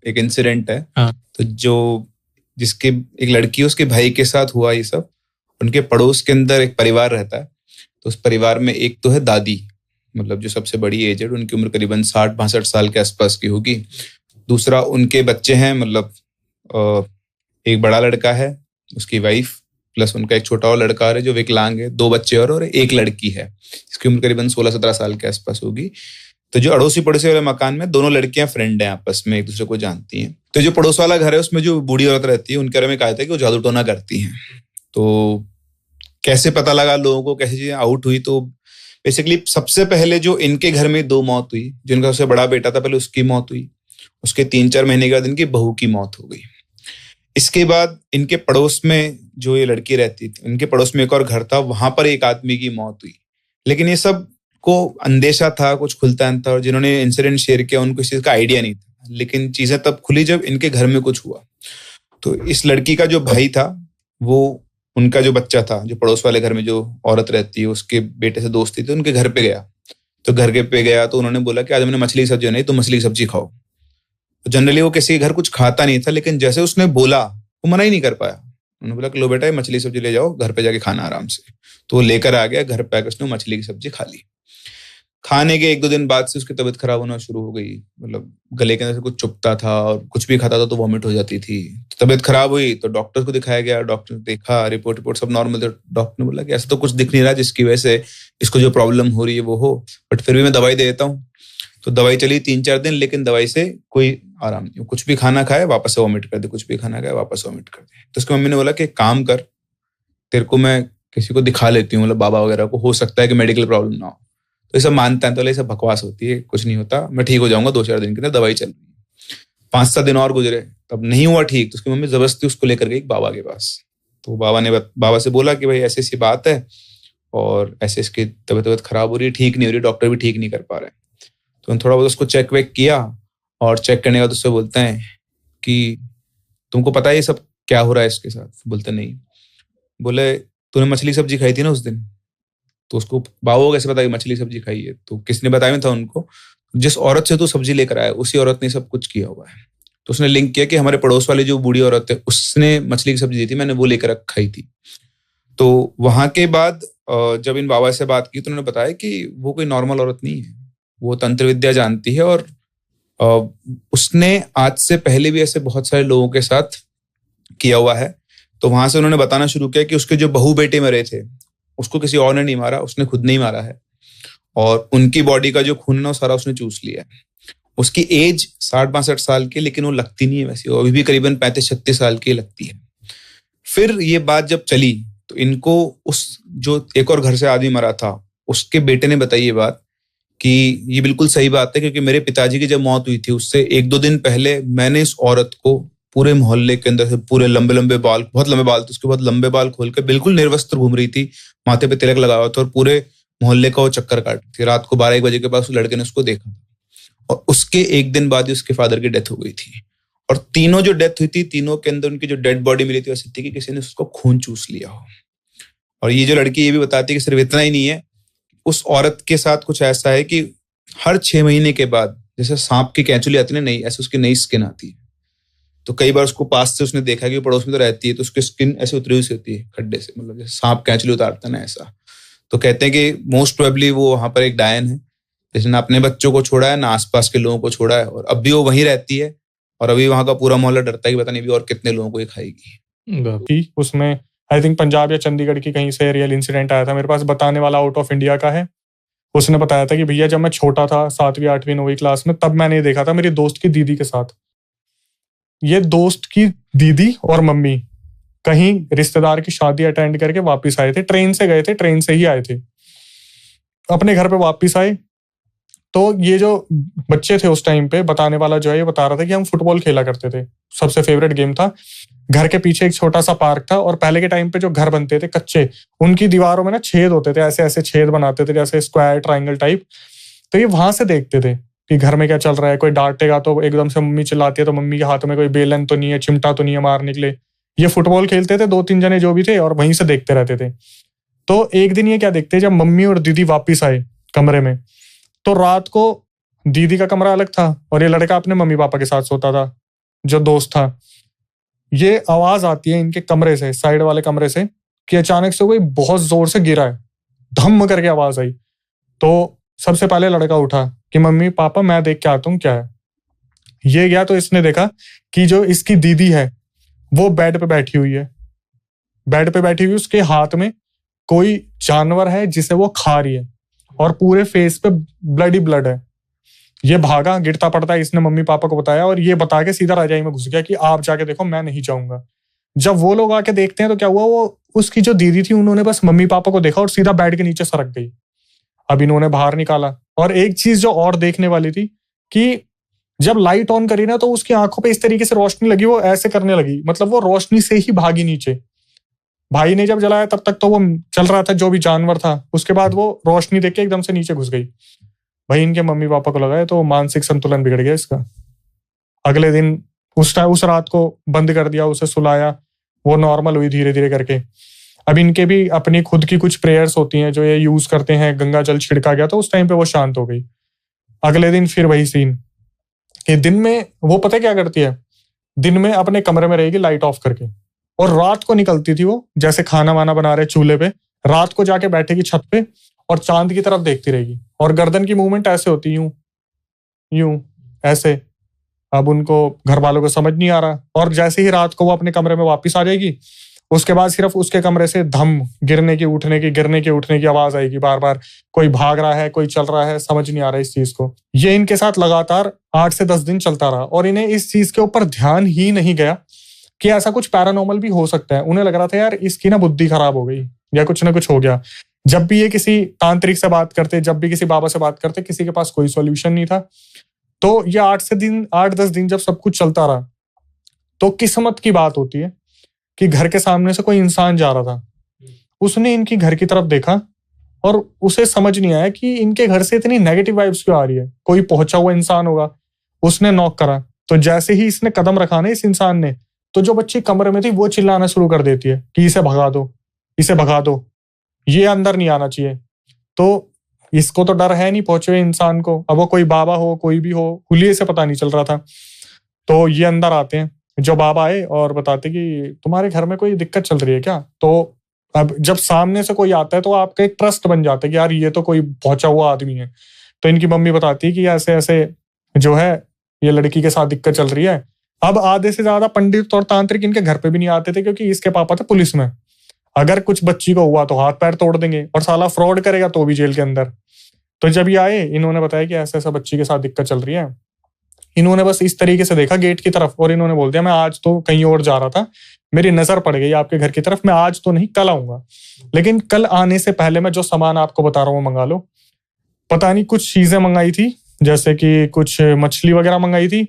एक इंसिडेंट है। हाँ। तो जो जिसके एक लड़की है उसके भाई के साथ हुआ ये सब। उनके पड़ोस के अंदर एक परिवार रहता है। तो उस परिवार में एक तो है दादी, मतलब जो सबसे बड़ी एजेड, उनकी उम्र करीबन 60-62 साल के आसपास की होगी। दूसरा उनके बच्चे हैं, मतलब एक बड़ा लड़का है, उसकी वाइफ, प्लस उनका एक छोटा और लड़का है जो विकलांग है। 2 बच्चे और एक लड़की है, इसकी उम्र करीबन 16-17 साल के आसपास होगी। तो जो अड़ोसी पड़ोसी वाले मकान में दोनों लड़कियां फ्रेंड हैं, आपस में एक दूसरे को जानती हैं। तो जो पड़ोस वाला घर है उसमें जो बूढ़ी औरत रहती है, उनके बारे में कहा था कि वो जादू टोना करती हैं। तो कैसे पता लगा लोगों को, कैसे चीजें आउट हुई, तो बेसिकली सबसे पहले जो इनके घर में 2 मौत हुई। जो इनका सबसे बड़ा बेटा था, पहले उसकी मौत हुई। उसके 3-4 महीने के बाद इनकी बहू की मौत हो गई। इसके बाद इनके पड़ोस में जो ये लड़की रहती थी, इनके पड़ोस में एक और घर था, वहां पर एक आदमी की मौत हुई। लेकिन ये सब को अंदेशा था, कुछ खुलता नहीं था, और जिन्होंने इंसिडेंट शेयर किया उनको इस चीज का आइडिया नहीं था। लेकिन चीजें तब खुली जब इनके घर में कुछ हुआ। तो इस लड़की का जो भाई था, वो उनका जो बच्चा था, जो पड़ोस वाले घर में जो औरत रहती है उसके बेटे से दोस्ती थी, उनके घर पे गया। तो घर के पे गया तो उन्होंने बोला कि आज हमने मछली की सब्जी नहीं, तो मछली की सब्जी खाओ। तो जनरली वो किसी के घर कुछ खाता नहीं था, लेकिन जैसे उसने बोला वो मना ही नहीं कर पाया। उन्होंने बोला कि लो बेटा, मछली सब्जी ले जाओ, घर पे जाके खाना आराम से। तो वो लेकर आ गया, घर पे आकर उसने मछली की सब्जी खा ली। खाने के 1-2 दिन बाद से उसकी तबीयत खराब होना शुरू हो गई। मतलब गले के अंदर से कुछ चुभता था और कुछ भी खाता था तो वॉमिट हो जाती थी। तो तबीयत खराब हुई तो डॉक्टर को दिखाया गया। डॉक्टर ने देखा, रिपोर्ट सब नॉर्मल। तो डॉक्टर ने बोला कि ऐसा तो कुछ दिख नहीं रहा जिसकी वजह से इसको जो प्रॉब्लम हो रही है वो हो, बट फिर भी मैं दवाई दे देता हूँ। तो दवाई चली 3-4 दिन, लेकिन दवाई से कोई आराम नहीं। कुछ भी खाना खाए वापस से वॉमिट कर दे, कुछ भी खाना खाए वापस वॉमिट कर दे। तो उसकी मम्मी ने बोला कि काम कर, तेरे को मैं किसी को दिखा लेती हूँ, मतलब बाबा वगैरह को, हो सकता है कि मेडिकल प्रॉब्लम ना हो। तो ये सब मानता है, तो ये सब बकवास होती है, कुछ नहीं होता, मैं ठीक हो जाऊंगा 2-4 दिन के अंदर, दवाई चल रही है। 5-7 दिन और गुजरे, तब नहीं हुआ ठीक। तो उसकी मम्मी जबरदस्ती उसको लेकर गई बाबा के पास। तो बाबा से बोला कि भाई ऐसी ऐसी बात है और ऐसे इसकी तबीयत खराब हो रही है, ठीक नहीं हो रही, डॉक्टर भी ठीक नहीं कर पा रहे। तो थोड़ा बहुत उसको चेक वेक किया, और चेक करने के बाद उससे बोलते हैं कि तुमको पता है ये सब क्या हो रहा है इसके साथ? बोलते नहीं। बोले तूने मछली सब्जी खाई थी ना उस दिन? तो उसको बाबा को कैसे पता कि मछली सब्जी खाई है? तो किसने बताया था उनको? जिस औरत से तू सब्जी लेकर आया उसी औरत ने सब कुछ किया हुआ है। तो उसने लिंक किया कि हमारे पड़ोस वाली जो बूढ़ी औरत है उसने मछली की सब्जी दी थी, मैंने वो लेकर खाई थी। तो वहां के बाद जब इन बाबा से बात की तो उन्होंने बताया कि वो कोई नॉर्मल औरत नहीं है, वो तंत्र विद्या जानती है, और उसने आज से पहले भी ऐसे बहुत सारे लोगों के साथ किया हुआ है। तो वहां से उन्होंने बताना शुरू किया कि उसके जो बहू बेटे मरे थे उसको किसी और ने नहीं मारा, उसने खुद नहीं मारा है, और उनकी बॉडी का जो खून है सारा उसने चूस लिया है। उसकी एज 60-62 साल की, लेकिन वो लगती नहीं है वैसी, वो अभी भी करीबन 35-36 साल की लगती है। फिर ये बात जब चली तो इनको उस जो एक और घर से आदमी मरा था उसके बेटे ने बताई ये बात कि ये बिल्कुल सही बात है, क्योंकि मेरे पिताजी की जब मौत हुई थी उससे 1-2 दिन पहले मैंने इस औरत को पूरे मोहल्ले के अंदर से, पूरे लंबे लंबे बाल, बहुत लंबे बाल थे उसके, बहुत लंबे बाल खोल कर बिल्कुल निर्वस्त्र घूम रही थी, माथे पे तिलक लगा हुआ था, और पूरे मोहल्ले का वो चक्कर काट रही थी। रात को 12-1 बजे के पास उस लड़के ने उसको देखा, और उसके 1 दिन बाद ही उसके फादर की डेथ हो गई थी। और तीनों जो डेथ हुई थी, तीनों के अंदर उनकी जो डेड बॉडी मिली थी वैसी थी कि किसी ने उसको खून चूस लिया हो। और ये जो लड़की ये भी बताती है कि सिर्फ इतना ही नहीं है, उस औरत के साथ कुछ ऐसा है कि हर 6 महीने के बाद जैसे सांप की कैंचुली आती है ना, नई, ऐसे उसकी नई स्किन आती है। तो कई बार उसको पास से उसने देखा कि पड़ोस में तो रहती है, तो उसकी स्किन ऐसे उतरी हुई होती है खड्डे से, मतलब जैसे सांप कैंचुली उतारता ना ऐसा। तो कहते हैं कि मोस्ट प्रोबेबली वो वहां पर एक डायन है जिसने ना अपने बच्चों को छोड़ा है ना आसपास के लोगों को छोड़ा है, और अब भी वो वहीं रहती है, और अभी वहां का पूरा मोहल्ला डरता है कि पता नहीं भी और कितने लोगों को ये खाएगी। उसमें आई थिंक पंजाब या चंडीगढ़ की कहीं से रियल इंसिडेंट आया था मेरे पास, बताने वाला आउट ऑफ इंडिया का है। उसने बताया था कि भैया जब मैं छोटा था 7वीं 8वीं 9वीं क्लास में, तब मैंने देखा था मेरी दोस्त की दीदी के साथ। ये दोस्त की दीदी और मम्मी कहीं रिश्तेदार की शादी अटेंड करके वापस आए थे, ट्रेन से गए थे, ट्रेन से ही आए थे, अपने घर पे वापस आए। तो ये जो बच्चे थे उस टाइम पे, बताने वाला जो है ये बता रहा था कि हम फुटबॉल खेला करते थे, सबसे फेवरेट गेम था। घर के पीछे एक छोटा सा पार्क था, और पहले के टाइम पे जो घर बनते थे कच्चे, उनकी दीवारों में ना छेद होते थे, ऐसे ऐसे छेद बनाते थे जैसे स्क्वायर ट्राइंगल टाइप। तो ये वहां से देखते थे कि घर में क्या चल रहा है, कोई डांटेगा तो एकदम से मम्मी चिल्लाती है तो मम्मी के हाथ में कोई बेलन तो नहीं है, चिमटा तो नहीं है मारने के लिए। ये फुटबॉल खेलते थे 2-3 जने जो भी थे, और वहीं से देखते रहते थे। तो एक दिन ये क्या देखते, जब मम्मी और दीदी वापिस आए कमरे में, तो रात को दीदी का कमरा अलग था और ये लड़का अपने मम्मी पापा के साथ सोता था, जो दोस्त था, ये आवाज आती है इनके कमरे से, साइड वाले कमरे से, कि अचानक से कोई बहुत जोर से गिरा है, धम करके आवाज आई। तो सबसे पहले लड़का उठा कि मम्मी पापा मैं देख के आता हूँ क्या है। ये गया तो इसने देखा कि जो इसकी दीदी है वो बेड पे बैठी हुई है, बेड पे बैठी हुई, उसके हाथ में कोई जानवर है जिसे वो खा रही है और पूरे फेस पे ब्लड ही ब्लड है। ये भागा, गिरता पड़ता है, इसने मम्मी पापा को बताया और ये बता के सीधा रजाई में घुस गया कि आप जाके देखो, मैं नहीं जाऊंगा। जब वो लोग आके देखते हैं तो क्या हुआ, वो उसकी जो दीदी थी उन्होंने बस मम्मी पापा को देखा और सीधा बेड के नीचे सरक गई। अब इन्होंने बाहर निकाला। और एक चीज जो और देखने वाली थी कि जब लाइट ऑन करी ना तो उसकी आंखों पे इस तरीके से रोशनी लगी, वो ऐसे करने लगी, मतलब वो रोशनी से ही भागी नीचे। भाई ने जब जलाया तब तक तो वो चल रहा था जो भी जानवर था, उसके बाद वो रोशनी देख के एकदम से नीचे घुस गई। भाई इनके मम्मी पापा को लगा तो मानसिक संतुलन बिगड़ गया इसका। अगले दिन उस रात को बंद कर दिया, उसे सुलाया, वो नॉर्मल हुई धीरे धीरे करके। अब इनके भी अपनी खुद की कुछ प्रेयर्स होती हैं जो ये यूज करते हैं, गंगा जल छिड़का गया तो उस टाइम पे वो शांत हो गई। अगले दिन फिर वही सीन कि दिन में वो पता क्या करती है, दिन में अपने कमरे में रहेगी लाइट ऑफ करके, और रात को निकलती थी वो, जैसे खाना वाना बना रहे चूल्हे पे, रात को जाके बैठेगी छत पे और चांद की तरफ देखती रहेगी और गर्दन की मूवमेंट ऐसे होती, यूं यूं ऐसे। अब उनको घर वालों को समझ नहीं आ रहा, और जैसे ही रात को वो अपने कमरे में वापस आ जाएगी, उसके बाद सिर्फ उसके कमरे से धम गिरने की उठने की आवाज आएगी बार बार। कोई भाग रहा है, कोई चल रहा है, समझ नहीं आ रहा इस चीज को। ये इनके साथ लगातार 8 से 10 दिन चलता रहा और इन्हें इस चीज के ऊपर ध्यान ही नहीं गया कि ऐसा कुछ पैरानॉर्मल भी हो सकता है। उन्हें लग रहा था यार इसकी ना बुद्धि खराब हो गई या कुछ ना कुछ हो गया। जब भी ये किसी तांत्रिक से बात करते, जब भी किसी बाबा से बात करते, किसी के पास कोई सॉल्यूशन नहीं था। तो ये 8-10 दिन जब सब कुछ चलता रहा, तो किस्मत की बात होती है कि घर के सामने से कोई इंसान जा रहा था, उसने इनकी घर की तरफ देखा और उसे समझ नहीं आया कि इनके घर से इतनी नेगेटिव वाइब्स क्यों आ रही है। कोई पहुंचा हुआ इंसान होगा, उसने नॉक करा, तो जैसे ही इसने कदम रखा ना इस इंसान ने, तो जो बच्ची कमरे में थी वो चिल्लाना शुरू कर देती है कि इसे भगा दो, इसे भगा दो, ये अंदर नहीं आना चाहिए। तो इसको तो डर है नहीं पहुंचे हुए इंसान को, अब वो कोई बाबा हो कोई भी हो, हुलिये से पता नहीं चल रहा था। तो ये अंदर आते हैं, जो बाबा आए और बताते कि तुम्हारे घर में कोई दिक्कत चल रही है क्या। तो अब जब सामने से कोई आता है तो आपका एक ट्रस्ट बन जाता है कि यार ये तो कोई पहुंचा हुआ आदमी है। तो इनकी मम्मी बताती है कि ऐसे ऐसे जो है ये लड़की के साथ दिक्कत चल रही है। अब आधे से ज्यादा पंडित और तांत्रिक इनके घर पे भी नहीं आते थे क्योंकि इसके पापा थे पुलिस में, अगर कुछ बच्ची को हुआ तो हाथ पैर तोड़ देंगे, और साला फ्रॉड करेगा तो भी जेल के अंदर। तो जब ये आए, इन्होंने बताया कि ऐसा ऐसा बच्ची के साथ दिक्कत चल रही है। इन्होंने बस इस तरीके से देखा गेट की तरफ और इन्होंने बोल दिया मैं आज तो कहीं और जा रहा था, मेरी नजर पड़ गई आपके घर की तरफ, मैं आज तो नहीं कल आऊंगा, लेकिन कल आने से पहले मैं जो सामान आपको बता रहा हूँ मंगा लो। पता नहीं कुछ चीजें मंगाई थी, जैसे कि कुछ मछली वगैरह मंगाई थी,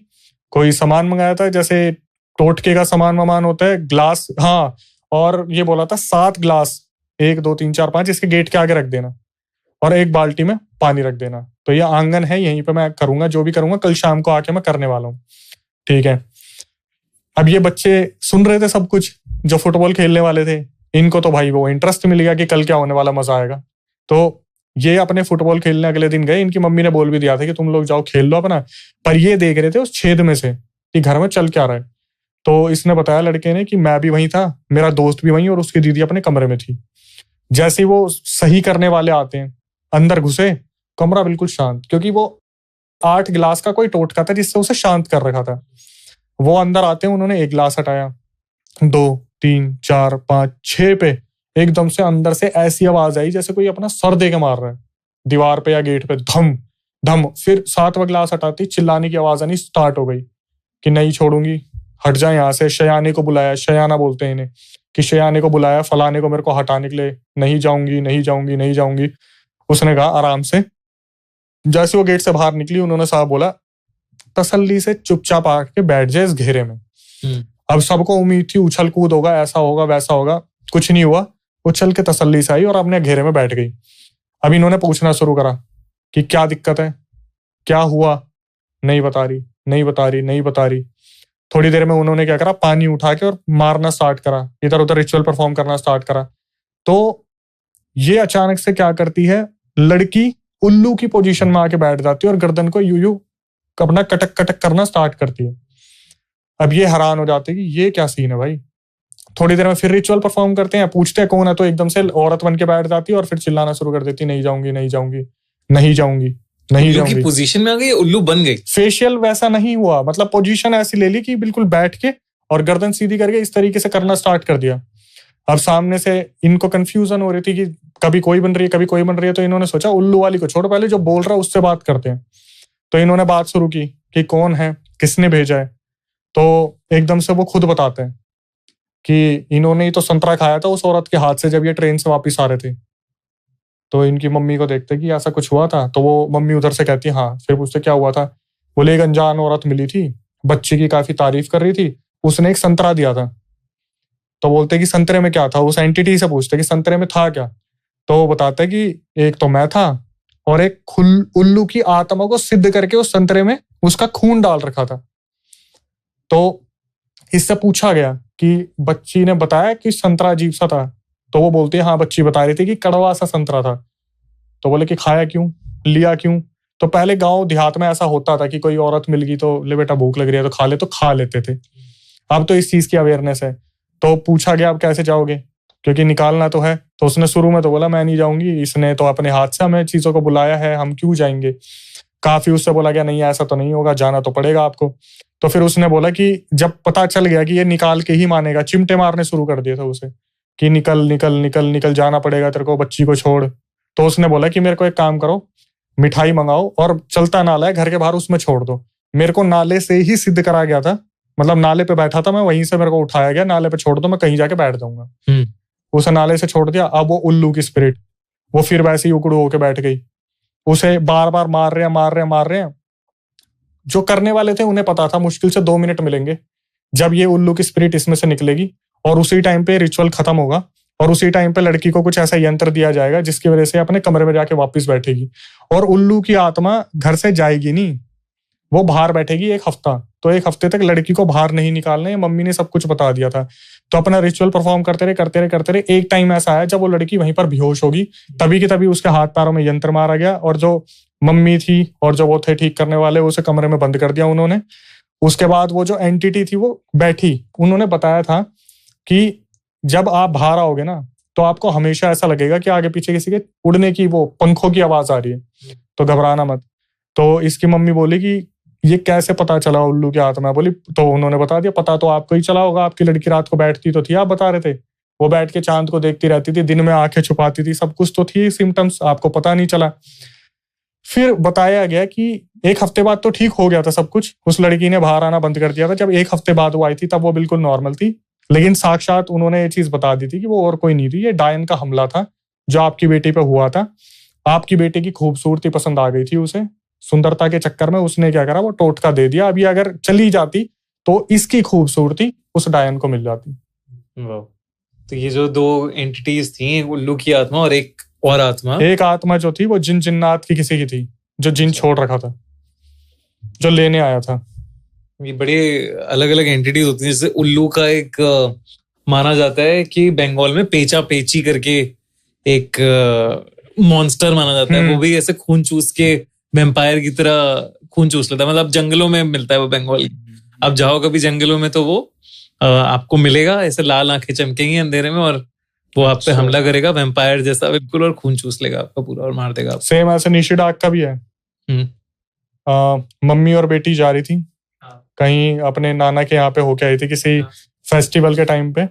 कोई सामान मंगाया था जैसे टोटके का सामान वामान होता है, ग्लास, हाँ, और ये बोला था 7 ग्लास, 1 2 3 4 5 इसके गेट के आगे रख देना और एक बाल्टी में पानी रख देना। तो ये आंगन है, यहीं पे मैं करूंगा, जो भी करूंगा कल शाम को आके मैं करने वाला हूँ, ठीक है। अब ये बच्चे सुन रहे थे सब कुछ, जो फुटबॉल खेलने वाले थे, इनको तो भाई वो इंटरेस्ट मिल गया कि कल क्या होने वाला, मजा आएगा। तो ये अपने फुटबॉल खेलने अगले दिन गए। इनकी मम्मी ने बोल भी दिया था कि तुम लोग जाओ खेल लो अपना, पर ये देख रहे थे उस छेद में से कि घर में चल क्या रहा है। तो इसने बताया लड़के ने कि मैं भी वहीं था, मेरा दोस्त भी वहीं और उसकी दीदी अपने कमरे में थी। जैसे वो सही करने वाले आते हैं, अंदर घुसे, कमरा बिल्कुल शांत, क्योंकि वो 8 गिलास का कोई टोटका था जिससे उसे शांत कर रखा था। वो अंदर आते हैं, उन्होंने 1 गिलास हटाया, 2 3 4 5 6 पे एकदम से अंदर से ऐसी आवाज आई जैसे कोई अपना सर दे के मार रहा है दीवार पे या गेट पे, धम धम। फिर 7वां गिलास हटाती चिल्लाने की आवाज आनी स्टार्ट हो गई कि नहीं छोड़ूंगी, हट जाए यहाँ से। शयाने को बुलाया, शयाना बोलते हैं इन्हें, कि शयाने को बुलाया, फलाने को मेरे को हटाने के लिए, नहीं जाऊंगी नहीं जाऊंगी नहीं जाऊंगी। उसने कहा आराम से। जैसे वो गेट से बाहर निकली, उन्होंने साहब बोला तसल्ली से चुपचाप आके बैठ जाए इस घेरे में। अब सबको उम्मीद थी उछल कूद होगा, ऐसा होगा वैसा होगा, कुछ नहीं हुआ। उछल के तसल्ली से आई और अपने घेरे में बैठ गई। अब इन्होंने पूछना शुरू करा कि क्या दिक्कत है, क्या हुआ, नहीं बता रही नहीं बता रही नहीं बता रही। थोड़ी देर में उन्होंने क्या करा, पानी उठा के और मारना स्टार्ट करा, इधर उधर रिचुअल परफॉर्म करना स्टार्ट करा। तो ये अचानक से क्या करती है, लड़की उल्लू की पोजीशन में आके बैठ जाती है और गर्दन को यूं यूं अपना कटक कटक करना स्टार्ट करती है। अब ये हैरान हो जाते कि ये क्या सीन है भाई। थोड़ी देर में फिर रिचुअल परफॉर्म करते हैं, पूछते हैं कौन है, तो एकदम से औरत बन के बैठ जाती है और फिर चिल्लाना शुरू कर देती, नहीं जाऊंगी नहीं जाऊंगी नहीं जाऊंगी नहीं उल्लू की जाऊंगी। पोजीशन में आ गई, उल्लू बन गई। फेशियल वैसा नहीं हुआ, मतलब पोजीशन ऐसी ले ली कि बिल्कुल बैठ के और गर्दन सीधी करके इस तरीके से करना स्टार्ट कर दिया। अब सामने से इनको कंफ्यूजन हो रही थी कि कभी कोई बन रही है कभी कोई बन रही है, तो इन्होंने सोचा उल्लू वाली को छोड़ो, पहले जो बोल रहा है उससे बात करते हैं। तो इन्होंने बात शुरू की कि कौन है, किसने भेजा है। तो एकदम से वो खुद बताते हैं कि इन्होंने ही तो संतरा खाया था उस औरत के हाथ से जब ये ट्रेन से वापस आ रहे थे। तो इनकी मम्मी को देखते कि ऐसा कुछ हुआ था, तो वो मम्मी उधर से कहती हाँ। फिर पूछते क्या हुआ था, बोले एक अनजान औरत मिली थी, बच्चे की काफी तारीफ कर रही थी, उसने एक संतरा दिया था। तो बोलते कि संतरे में क्या था, उस एंटिटी से पूछते कि संतरे में था क्या। तो वो बताते कि एक तो मैं था और एक उल्लू की आत्मा को सिद्ध करके उस संतरे में उसका खून डाल रखा था। तो इससे पूछा गया कि बच्ची ने बताया कि संतरा अजीब सा था। तो वो बोलती है हाँ, बच्ची बता रही थी कि कड़वा सा संतरा था। तो बोले कि खाया क्यों, लिया क्यों। तो पहले गांव देहात में ऐसा होता था कि कोई औरत मिल गई तो ले बेटा भूख लग रही है तो खा लेते थे। अब तो इस चीज की अवेयरनेस है। तो पूछा गया अब कैसे जाओगे, क्योंकि निकालना तो है। तो उसने शुरू में तो बोला मैं नहीं जाऊंगी, इसने तो अपने हाथ से हमें चीजों को बुलाया है, हम क्यों जाएंगे। काफी उससे बोला गया नहीं ऐसा तो नहीं होगा, जाना तो पड़ेगा आपको। तो फिर उसने बोला कि जब पता चल गया कि ये निकाल के ही मानेगा, चिमटे मारने शुरू कर दिया था उसे कि निकल निकल निकल निकल, जाना पड़ेगा तेरे को, बच्ची को छोड़। तो उसने बोला कि मेरे को एक काम करो, मिठाई मंगाओ और चलता नाला है घर के बाहर, उसमें छोड़ दो। मेरे को नाले से ही सिद्ध करा गया था, मतलब नाले पे बैठा था मैं, वहीं से मेरे को उठाया गया, नाले पे छोड़ दो, मैं कहीं जाके बैठ जाऊंगा। उसे नाले से छोड़ दिया। अब वो उल्लू की स्पिरिट वो फिर वैसे ही उकड़ू होके बैठ गई। उसे बार बार मार रहे हैं। जो करने वाले थे उन्हें पता था मुश्किल से 2 मिनट मिलेंगे जब ये उल्लू की स्पिरिट इसमें से निकलेगी, और उसी टाइम पे रिचुअल खत्म होगा और उसी टाइम पे लड़की को कुछ ऐसा यंत्र दिया जाएगा जिसकी वजह से अपने कमरे में जाके वापस बैठेगी। और उल्लू की आत्मा घर से जाएगी नहीं, वो बाहर बैठेगी 1 हफ्ता। तो 1 हफ्ते तक लड़की को बाहर नहीं निकालना है, मम्मी ने सब कुछ बता दिया था। तो अपना रिचुअल परफॉर्म करते रहे। एक टाइम ऐसा आया जब वो लड़की वहीं पर बेहोश होगी, तभी की तभी उसके हाथ पैरों में यंत्र मारा गया, और जो मम्मी थी और जो वो थे ठीक करने वाले, उसे कमरे में बंद कर दिया उन्होंने। उसके बाद वो जो एंटिटी थी वो बैठी, उन्होंने बताया था कि जब आप बाहर आओगे ना तो आपको हमेशा ऐसा लगेगा कि आगे पीछे किसी के उड़ने की, वो पंखों की आवाज आ रही है, तो घबराना मत। तो इसकी मम्मी बोली कि ये कैसे पता चला उल्लू की आत्मा, बोली तो उन्होंने बता दिया, पता तो आपको ही चला होगा, आपकी लड़की रात को बैठती तो थी, आप बता रहे थे, वो बैठ के चांद को देखती रहती थी, दिन में आंखें छुपाती थी, सब कुछ तो थी सिम्टम्स, आपको पता नहीं चला। फिर बताया गया कि 1 हफ्ते बाद तो ठीक हो गया था सब कुछ, उस लड़की ने बाहर आना बंद कर दिया था। जब 1 हफ्ते बाद वो आई थी तब वो बिल्कुल नॉर्मल थी, लेकिन साक्षात उन्होंने ये चीज बता दी थी कि वो और कोई नहीं थी, ये डायन का हमला था जो आपकी बेटी पे हुआ था। आपकी बेटी की खूबसूरती पसंद आ गई थी उसे, सुंदरता के चक्कर में उसने क्या करा, वो टोटका दे दिया। अभी अगर चली जाती तो इसकी खूबसूरती उस डायन को मिल जाती। तो ये जो 2 एंटिटीज थी, उल्लू की आत्मा और एक और आत्मा, एक आत्मा जो थी वो जिन्नात की किसी की थी, जो जिन छोड़ रखा था, जो लेने आया था। ये बड़े अलग अलग एंटिटीज होती हैं। जैसे उल्लू का एक माना जाता है कि बंगाल में पेचा पेची करके एक मॉन्स्टर माना जाता है, वो भी ऐसे खून चूस के वैम्पायर की तरह खून चूस लेता है। मतलब जंगलों में मिलता है वो बंगाल। आप जाओ कभी जंगलों में तो वो आपको मिलेगा, ऐसे लाल आंखें चमकेंगी अंधेरे में और वो आप पे हमला करेगा वैम्पायर जैसा बिल्कुल, और खून चूस लेगा आपका पूरा और मार देगा। सेम ऐसे निशिडाक का भी है। मम्मी और बेटी जा रही थी कहीं अपने नाना के यहाँ पे होके आई थी किसी फेस्टिवल के टाइम पे।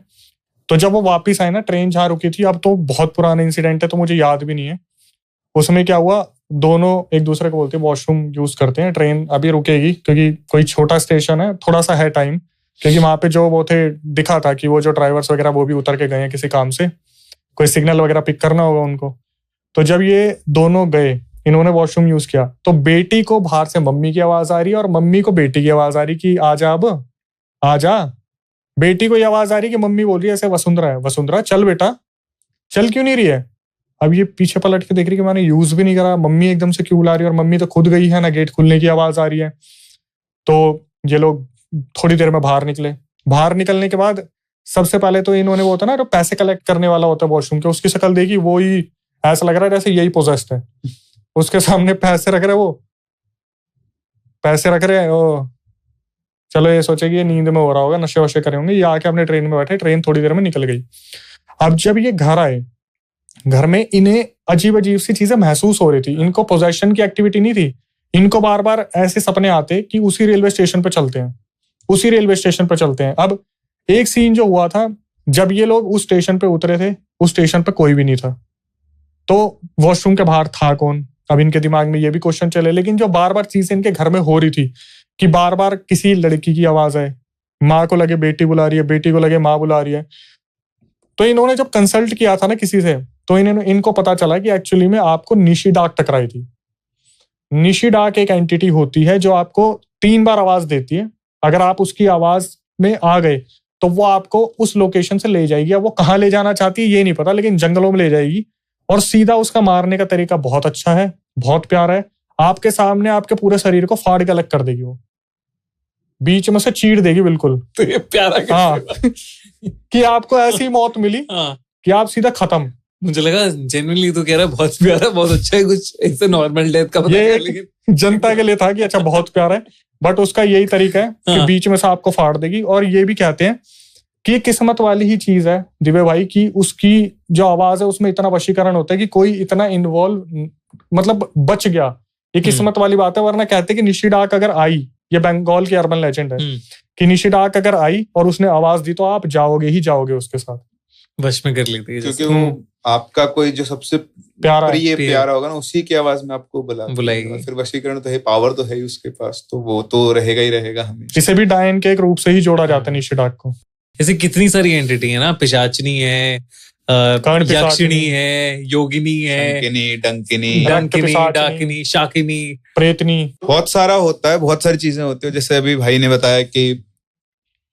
तो जब वो वापस आए ना, ट्रेन जहाँ रुकी थी, अब तो बहुत पुराना इंसिडेंट है तो मुझे याद भी नहीं है, उसमें क्या हुआ, दोनों एक दूसरे को बोलते हैं वॉशरूम यूज करते हैं, ट्रेन अभी रुकेगी क्योंकि कोई छोटा स्टेशन है, थोड़ा सा है टाइम, क्योंकि वहां पे जो वो थे दिखा था कि वो जो ड्राइवर्स वगैरह वो भी उतर के गए हैं किसी काम से, कोई सिग्नल वगैरह पिक करना होगा उनको। तो जब ये दोनों गए, इन्होंने वॉशरूम यूज किया, तो बेटी को बाहर से मम्मी की आवाज आ रही है और मम्मी को बेटी की आवाज आ रही कि आजा, अब आजा। बेटी को ये आवाज आ रही कि मम्मी बोल रही है ऐसे, वसुंधरा है, वसुंधरा चल बेटा, चल क्यों नहीं रही है। अब ये पीछे पलट के देख रही कि मैंने यूज भी नहीं करा, मम्मी एकदम से क्यों बुला रही है, और मम्मी तो खुद गई है ना, गेट खुलने की आवाज आ रही है। तो ये लोग थोड़ी देर में बाहर निकले। बाहर निकलने के बाद सबसे पहले तो इन्होंने वो होता ना जो पैसे कलेक्ट करने वाला होता है वॉशरूम के, उसकी शक्ल देखी, वो ही ऐसा लग रहा है जैसे यही पोजेस्ड है। उसके सामने पैसे रख रहे, वो पैसे रख रहे हैं, चलो ये सोचे कि ये नींद में हो रहा होगा, नशे वशे करे होंगे, ये आके अपने ट्रेन में बैठे, ट्रेन थोड़ी देर में निकल गई। अब जब ये घर आए, घर में इन्हें अजीब अजीब सी चीजें महसूस हो रही थी। इनको पोजेशन की एक्टिविटी नहीं थी, इनको बार बार ऐसे सपने आते कि उसी रेलवे स्टेशन पे चलते हैं, उसी रेलवे स्टेशन पे चलते हैं। अब एक सीन जो हुआ था, जब ये लोग उस स्टेशन पे उतरे थे, उस स्टेशन पे कोई भी नहीं था, तो वॉशरूम के बाहर था कौन? अब इनके दिमाग में ये भी क्वेश्चन चले। लेकिन जो बार बार चीजें इनके घर में हो रही थी कि बार बार किसी लड़की की आवाज आए, माँ को लगे बेटी बुला रही है, बेटी को लगे माँ बुला रही है। तो इन्होंने जब कंसल्ट किया था ना किसी से, तो इनको पता चला कि एक्चुअली में आपको निशी डाक टकराई थी। निशी डाक एक एंटिटी होती है जो आपको 3 बार आवाज देती है। अगर आप उसकी आवाज में आ गए तो वो आपको उस लोकेशन से ले जाएगी। अब वो कहाँ ले जाना चाहती है ये नहीं पता, लेकिन जंगलों में ले जाएगी। और सीधा उसका मारने का तरीका बहुत अच्छा है, बहुत प्यारा है। आपके सामने आपके पूरे शरीर को फाड़ के अलग कर देगी, वो बीच में से चीर देगी बिल्कुल। तो ये प्यारा हाँ कि आपको ऐसी मौत मिली कि आप सीधा खत्म। मुझे लगा जेन्युइनली तो कह रहा है बहुत प्यारा, बहुत अच्छा है, कुछ ऐसे नॉर्मल डेथ का ये लेकिन जनता के लिए था कि अच्छा बहुत प्यारा है, बट उसका यही तरीका है कि बीच में से आपको फाड़ देगी। और ये भी कहते हैं कि ये किस्मत वाली ही चीज है दिव्य भाई, की उसकी जो आवाज है उसमें इतना वशीकरण होता है कि कोई इतना इन्वॉल्व, मतलब बच गया। ये किस्मत वाली बात है। वरना कहते कि निशी डाक अगर आई, ये बंगाल की अर्बन लेजेंड है कि निशी डाक अगर आई और उसने आवाज दी तो आप जाओगे ही जाओगे उसके साथ, वश में कर लेते हैं। क्योंकि वो आपका कोई जो सबसे प्यारा होगा ना, उसी की आवाज में आपको बुलाएगी। फिर वशीकरण तो है, पावर तो है उसके पास, तो वो तो रहेगा ही रहेगा हमेशा। इसे भी डायन के एक रूप से ही जोड़ा जाता है निशी डाक को। ऐसे कितनी सारी एंटिटी है ना, पिशाचनी है, यक्षिणी है, योगिनी है, डंकिनी, डाकिनी, शाकिनी, प्रेतनी, बहुत सारा होता है, बहुत सारी चीजें होती है। जैसे अभी भाई ने बताया कि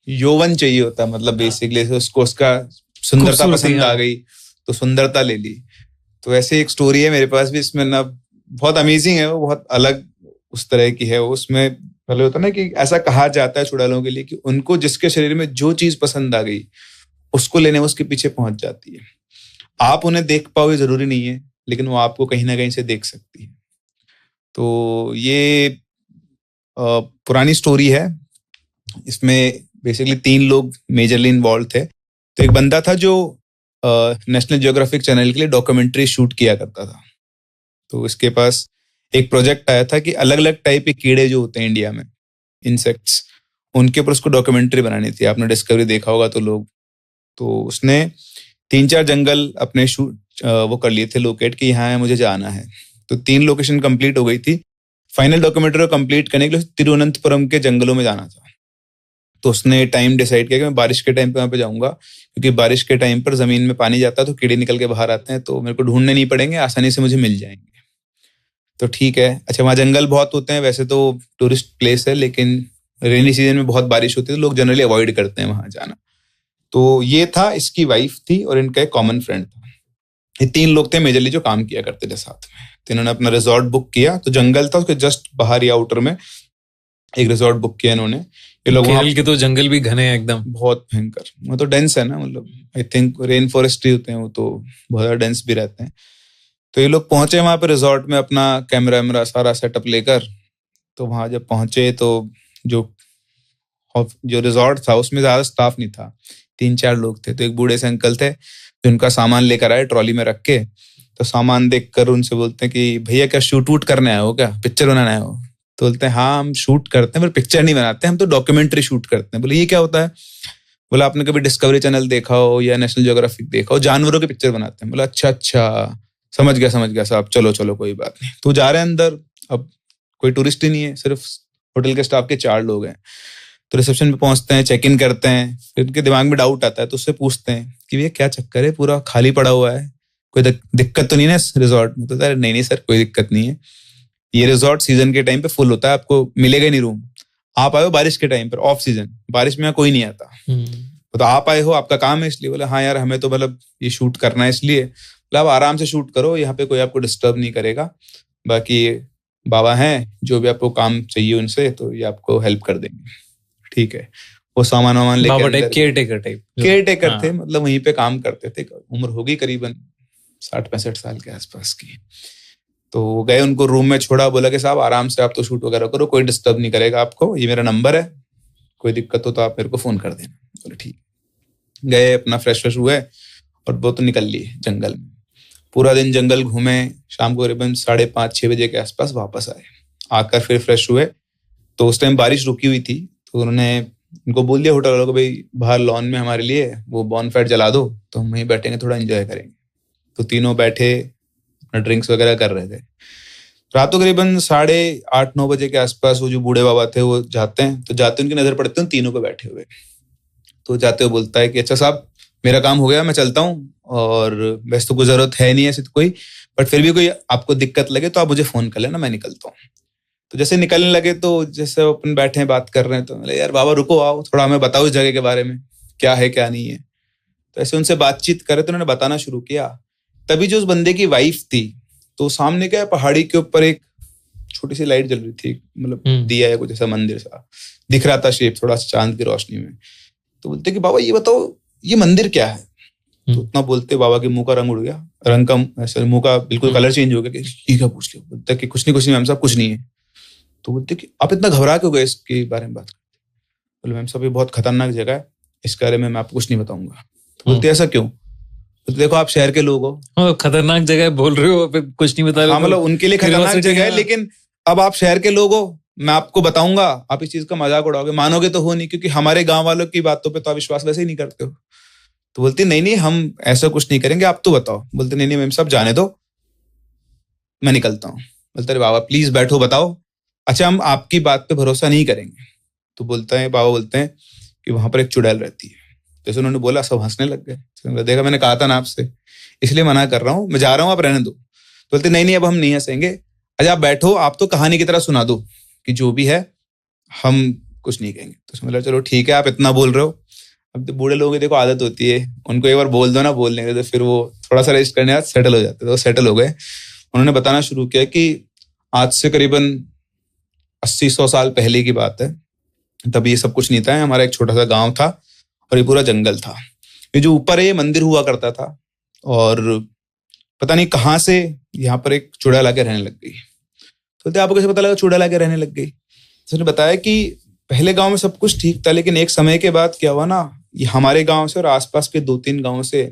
यौवन चाहिए होता है, मतलब बेसिकली उसको उसका सुंदरता पसंद आ गई तो सुंदरता ले ली। तो ऐसे एक स्टोरी है मेरे पास भी, इसमें ना बहुत अमेजिंग है, वो बहुत अलग उस तरह की है। उसमें पहले होता ना कि ऐसा कहा जाता है चुड़ैलों के लिए कि उनको जिसके शरीर में जो चीज पसंद आ गई उसको लेने उसके पीछे पहुंच जाती है। आप उन्हें देख पाओगे जरूरी नहीं है, लेकिन वो आपको कहीं ना कहीं से देख सकती है। तो ये पुरानी स्टोरी है। इसमें बेसिकली 3 लोग मेजरली इन्वॉल्व थे। तो एक बंदा था जो नेशनल जियोग्राफिक चैनल के लिए डॉक्यूमेंट्री शूट किया करता था। तो इसके पास एक प्रोजेक्ट आया था कि अलग अलग टाइप के कीड़े जो होते हैं इंडिया में, इंसेक्ट्स, उनके ऊपर उसको डॉक्यूमेंट्री बनानी थी। आपने डिस्कवरी देखा होगा तो लोग, तो उसने 3-4 जंगल अपने वो कर लिए थे लोकेट कि यहाँ मुझे जाना है। तो 3 लोकेशन कंप्लीट हो गई थी। फाइनल डॉक्यूमेंट्री को कंप्लीट करने के लिए तिरुवनंतपुरम के जंगलों में जाना था। तो उसने टाइम डिसाइड किया कि मैं बारिश के टाइम पे वहां पे जाऊंगा, क्योंकि बारिश के टाइम पर जमीन में पानी जाता है तो कीड़े निकल के बाहर आते हैं, तो मेरे को ढूंढने नहीं पड़ेंगे, आसानी से मुझे मिल जाएंगे। तो ठीक है। अच्छा, वहाँ जंगल बहुत होते हैं, वैसे तो टूरिस्ट प्लेस है, लेकिन रेनी सीजन में बहुत बारिश होती है तो लोग जनरली अवॉइड करते हैं वहां जाना। तो ये था, इसकी वाइफ थी और इनका एक कॉमन फ्रेंड था। ये 3 लोग थे मेजरली जो काम किया करते थे साथ में। तो इन्होंने अपना रिजॉर्ट बुक किया। तो जंगल था, उसके जस्ट बाहर या आउटर में एक रिजॉर्ट बुक किया इन्होंने। ये लोग केरल के तो जंगल भी घने हैं एकदम, बहुत भयंकर, वो तो डेंस है ना, मतलब आई थिंक रेन फॉरेस्ट ही होते हैं वो, तो बहुत ज्यादा डेंस भी रहते हैं। तो ये लोग पहुंचे वहां पे रिजॉर्ट में अपना कैमरा वैमरा सारा सेटअप लेकर। तो वहां जब पहुंचे तो जो रिजॉर्ट था उसमें ज्यादा स्टाफ नहीं था, 3-4 लोग थे। तो एक बूढ़े से अंकल थे जो उनका सामान लेकर आए ट्रॉली में रख के। तो सामान देखकर उनसे बोलते हैं कि भैया क्या शूट वूट करने आए हो, क्या पिक्चर बनाने आए हो? तो बोलते हैं हाँ हम शूट करते हैं पर पिक्चर नहीं बनाते, हम तो डॉक्यूमेंट्री शूट करते हैं। बोले ये क्या होता है? बोला आपने कभी डिस्कवरी चैनल देखा हो या नेशनल जियोग्राफिक देखा हो, जानवरों के पिक्चर बनाते हैं। बोला अच्छा समझ गया साहब, चलो कोई बात नहीं। तो जा रहे हैं अंदर, अब कोई टूरिस्ट ही नहीं है, सिर्फ होटल के स्टाफ के 4 लोग हैं। तो रिसेप्शन पे पहुंचते हैं, चेक इन करते हैं। फिर उनके दिमाग में डाउट आता है तो उससे पूछते हैं कि भैया क्या चक्कर है, पूरा खाली पड़ा हुआ है, कोई दिक्कत तो नहीं है इस रिजॉर्ट में? तो नहीं सर कोई दिक्कत नहीं है, ये रिजॉर्ट सीजन के टाइम पे फुल होता है, आपको मिलेगा नहीं रूम। आप आए हो बारिश के टाइम पर, ऑफ सीजन, बारिश में यहाँ कोई नहीं आता। तो आप आए हो, आपका काम है इसलिए। बोले हाँ यार हमें तो मतलब ये शूट करना है इसलिए। बोला आप आराम से शूट करो, यहाँ पे कोई आपको डिस्टर्ब नहीं करेगा, बाकी बाबा हैं जो भी आपको काम चाहिए उनसे तो ये आपको हेल्प कर देंगे। ठीक है। वो सामान वामान लेके, केयर टेकर थे, मतलब वहीं पे काम करते थे। उम्र होगी करीबन 60-65 साल के आसपास की। तो गए, उनको रूम में छोड़ा, बोला कि साहब आराम से आप तो शूट वगैरह करो, कोई डिस्टर्ब नहीं करेगा आपको, ये मेरा नंबर है, कोई दिक्कत हो तो आप मेरे को फोन कर देना। बोले ठीक। गए, अपना फ्रेश हुए और वो तो निकल लिए जंगल में। पूरा दिन जंगल घूमे, शाम को करीबन 5:30-6 बजे के आसपास वापस आए। आकर फिर फ्रेश हुए तो उस टाइम बारिश रुकी हुई थी, तो उन्होंने उनको बोल दिया होटल वालों को, भाई बाहर लॉन में हमारे लिए वो बॉनफायर जला दो तो हम वहीं बैठेंगे, थोड़ा एंजॉय करेंगे। तो तीनों बैठे अपना ड्रिंक्स वगैरह कर रहे थे। रात को करीबन 8:30-9 बजे के आसपास वो जो बूढ़े बाबा थे वो जाते हैं, तो जाते उनकी नजर पड़ती है तीनों को बैठे हुए। तो जाते हुए बोलता है कि अच्छा साहब, मेरा काम हो गया, मैं चलता हूँ, और वैसे तो कोई जरूरत है नहीं ऐसी कोई, बट फिर भी कोई आपको दिक्कत लगे तो आप मुझे फोन कर लेना, मैं निकलता हूँ। तो जैसे निकलने लगे तो जैसे अपन बैठे हैं बात कर रहे हैं, तो बोले यार बाबा रुको, आओ थोड़ा हमें बताओ इस जगह के बारे में, क्या है क्या नहीं है। तो ऐसे उनसे बातचीत करे तो उन्होंने बताना शुरू किया। तभी जो उस बंदे की वाइफ थी, तो सामने क्या पहाड़ी के ऊपर एक छोटी सी लाइट जल रही थी, मतलब दिया है कुछ ऐसा मंदिर सा दिख रहा था, शेप थोड़ा सा चांद की रोशनी में। तो बोलते कि बाबा ये बताओ ये मंदिर क्या है। तो उतना बोलते बाबा के मुंह का रंग उड़ गया, रंग का ऐसे मुंह का बिल्कुल कलर चेंज हो गया कि ये क्या पूछ लिया। बोलते कि कुछ नहीं मैम साहब, कुछ नहीं है। तो बोलते कि आप इतना घबरा क्यों गए इसके बारे में बात करते। बोले मैम साहब ये बहुत खतरनाक जगह है, इस बारे में मैं आपको कुछ नहीं बताऊंगा। तो बोलते ऐसा क्यों। तो देखो आप शहर के लोग हो, खतरनाक जगह बोल रहे हो, कुछ नहीं बता रहे हो। हाँ मतलब उनके लिए खतरनाक जगह है, लेकिन अब आप शहर के लोग हो, मैं आपको बताऊंगा, आप इस चीज का मजाक उड़ाओगे, मानोगे तो हो नहीं, क्योंकि हमारे गांव वालों की बातों पे तो आप विश्वास वैसे ही नहीं करते हो। तो बोलती नहीं हम ऐसा कुछ नहीं करेंगे, आप तो बताओ। बोलते नहीं मैम साहब जाने दो, मैं निकलता हूँ। बोलते अरे बाबा प्लीज बैठो बताओ। अच्छा हम आपकी बात पे भरोसा नहीं करेंगे। तो बोलता है बाबा बोलते हैं कि वहां पर एक चुड़ैल रहती है। जैसे उन्होंने बोला सब हंसने लग गए। देखा मैंने कहा था ना आपसे, इसलिए मना कर रहा हूँ, मैं जा रहा हूँ आप रहने दो। बोलते नहीं अब हम नहीं हंसेंगे, अच्छा आप बैठो, आप तो कहानी की तरह सुना दो कि जो भी है हम कुछ नहीं कहेंगे। तो समझ लो चलो ठीक है आप इतना बोल रहे हो। अब तो बूढ़े लोगों की देखो आदत होती है, उनको एक बार बोल दो ना बोलने के, तो फिर वो थोड़ा सा रेस्ट करने बाद सेटल हो जाते, तो सेटल हो गए। उन्होंने बताना शुरू किया कि आज से करीबन 80-100 साल पहले की बात है, तब ये सब कुछ नहीं था, हमारा एक छोटा सा गांव था और ये पूरा जंगल था। ये जो ऊपर है ये मंदिर हुआ करता था, और पता नहीं कहाँ से यहाँ पर एक चुड़ैल आके रहने लग गई। तो आपको कैसे पता लगा चुड़ैल आके रहने लग गई। उसने बताया कि पहले गांव में सब कुछ ठीक था, लेकिन एक समय के बाद क्या हुआ ना, ये हमारे गांव से और आसपास के 2-3 गांव से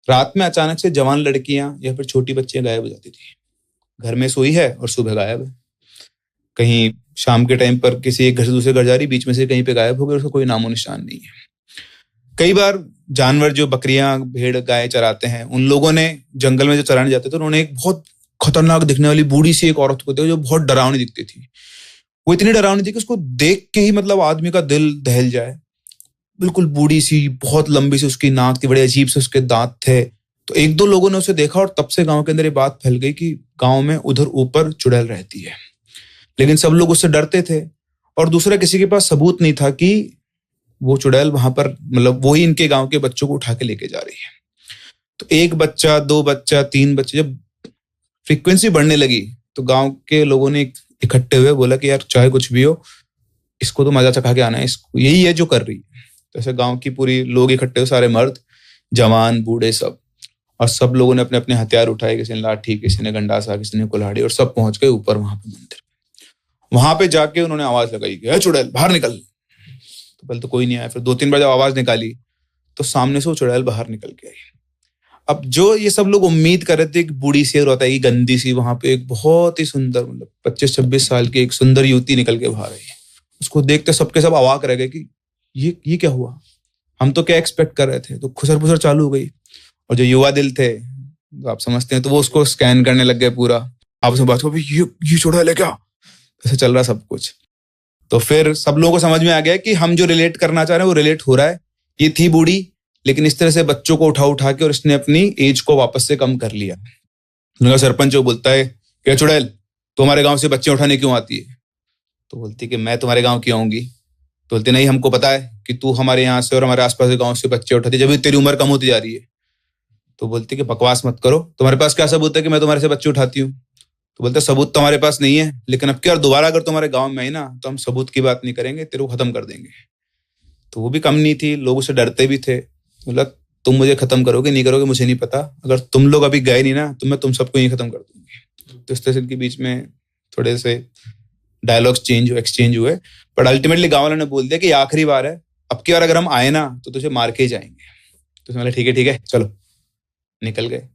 रात में अचानक से जवान लड़कियां या फिर छोटी बच्चियां गायब हो जाती थी। घर में सोई है और सुबह गायब है, कहीं शाम के टाइम पर किसी एक घर से दूसरे घर जा रही, बीच में से कहीं पे गायब हो गई, उसका कोई नामो निशान नहीं है। कई बार जानवर जो बकरियां भेड़ गाय चराते हैं, उन लोगों ने जंगल में जो चराने जाते थे, उन्होंने एक बहुत खतरनाक दिखने वाली बूढ़ी सी एक औरत को देखा जो बहुत डरावनी दिखती थी। वो इतनी डरावनी थी कि उसको देख के ही मतलब आदमी का दिल दहल जाए। बिल्कुल बूढ़ी सी, बहुत लंबी सी उसकी नाक थी, बड़े अजीब से उसके दांत थे। तो 1-2 लोगों ने उसे देखा और तब से गांव के अंदर ये बात फैल गई कि गांव में उधर ऊपर चुड़ैल रहती है। लेकिन सब लोग उससे डरते थे और दूसरा किसी के पास सबूत नहीं था कि वो चुड़ैल वहां पर मतलब वही इनके गांव के बच्चों को उठा के लेके जा रही है। तो 1 बच्चा, 2 बच्चा, 3 बच्चे, जब फ्रीक्वेंसी बढ़ने लगी तो गांव के लोगों ने इकट्ठे हुए बोला कि यार चाहे कुछ भी हो, इसको तो मजा चखा के आना है, इसको यही है जो कर रही है। तो ऐसे गांव की पूरी लोग इकट्ठे हुए, सारे मर्द, जवान, बूढ़े सब, और सब लोगों ने अपने अपने हथियार उठाए, किसी ने लाठी, किसी ने गंडासा, किसी ने कुल्हाड़ी, और सब पहुंच गए ऊपर वहां पे मंदिर। वहां पे जाके उन्होंने आवाज लगाई कि चुड़ैल बाहर निकल। तो पहले तो कोई नहीं आया, फिर 2-3 बार जब आवाज निकाली तो सामने से वो चुड़ैल बाहर निकल के आई। अब जो ये सब लोग उम्मीद कर रहे थे कि बूढ़ी सी और होता है गंदी सी, वहां पे एक बहुत ही सुंदर मतलब 25-26 साल की एक सुंदर युवती निकल के बाहर आई। उसको देखते सबके सब अवाक रह गए कि ये क्या हुआ, हम तो क्या एक्सपेक्ट कर रहे थे। तो खुसर फुसर चालू हो गई, और जो युवा दिल थे तो आप समझते हैं, तो वो उसको स्कैन करने लग गए पूरा। आप उसमें बात को ये चुड़ैल है क्या, ऐसे चल रहा सब कुछ। तो फिर सब लोगों को समझ में आ गया कि हम जो रिलेट करना चाह रहे हैं वो रिलेट हो रहा है। ये थी बूढ़ी, लेकिन इस तरह से बच्चों को उठा के और इसने अपनी एज को वापस से कम कर लिया। उनका सरपंच वो बोलता है क्या चुड़ैल तो हमारे गांव से बच्चे उठाने क्यों आती है। तो बोलती कि मैं तुम्हारे गांव क्यों आऊंगी। तो बोलते नहीं, हमको पता है कि तू हमारे यहाँ से और हमारे आसपास के गांव से बच्चे उठाती, जब तेरी उम्र कम होती जा रही है। तो बोलती कि बकवास मत करो, तुम्हारे पास क्या सबूत है कि मैं तुम्हारे से बच्चे उठाती हूँ। तो बोलते सबूत तो हमारे पास नहीं है, लेकिन अब क्या दोबारा अगर तुम्हारे गांव में आई ना तो हम सबूत की बात नहीं करेंगे, तेरे को खत्म कर देंगे। तो वो भी कम नहीं थी, लोग उससे डरते भी थे। मतलब तुम मुझे खत्म करोगे नहीं करोगे मुझे नहीं पता, अगर तुम लोग अभी गए नहीं ना तो मैं तुम सबको ही खत्म कर दूंगी। तो इस तरह से इनके बीच में थोड़े से डायलॉग्स एक्सचेंज हुए, बट अल्टीमेटली गाँव वालों ने बोल दिया कि आखिरी बार है, अब की बार अगर हम आए ना तो तुझे मार के ही जाएंगे। तो उसने बोला ठीक है चलो, निकल गए।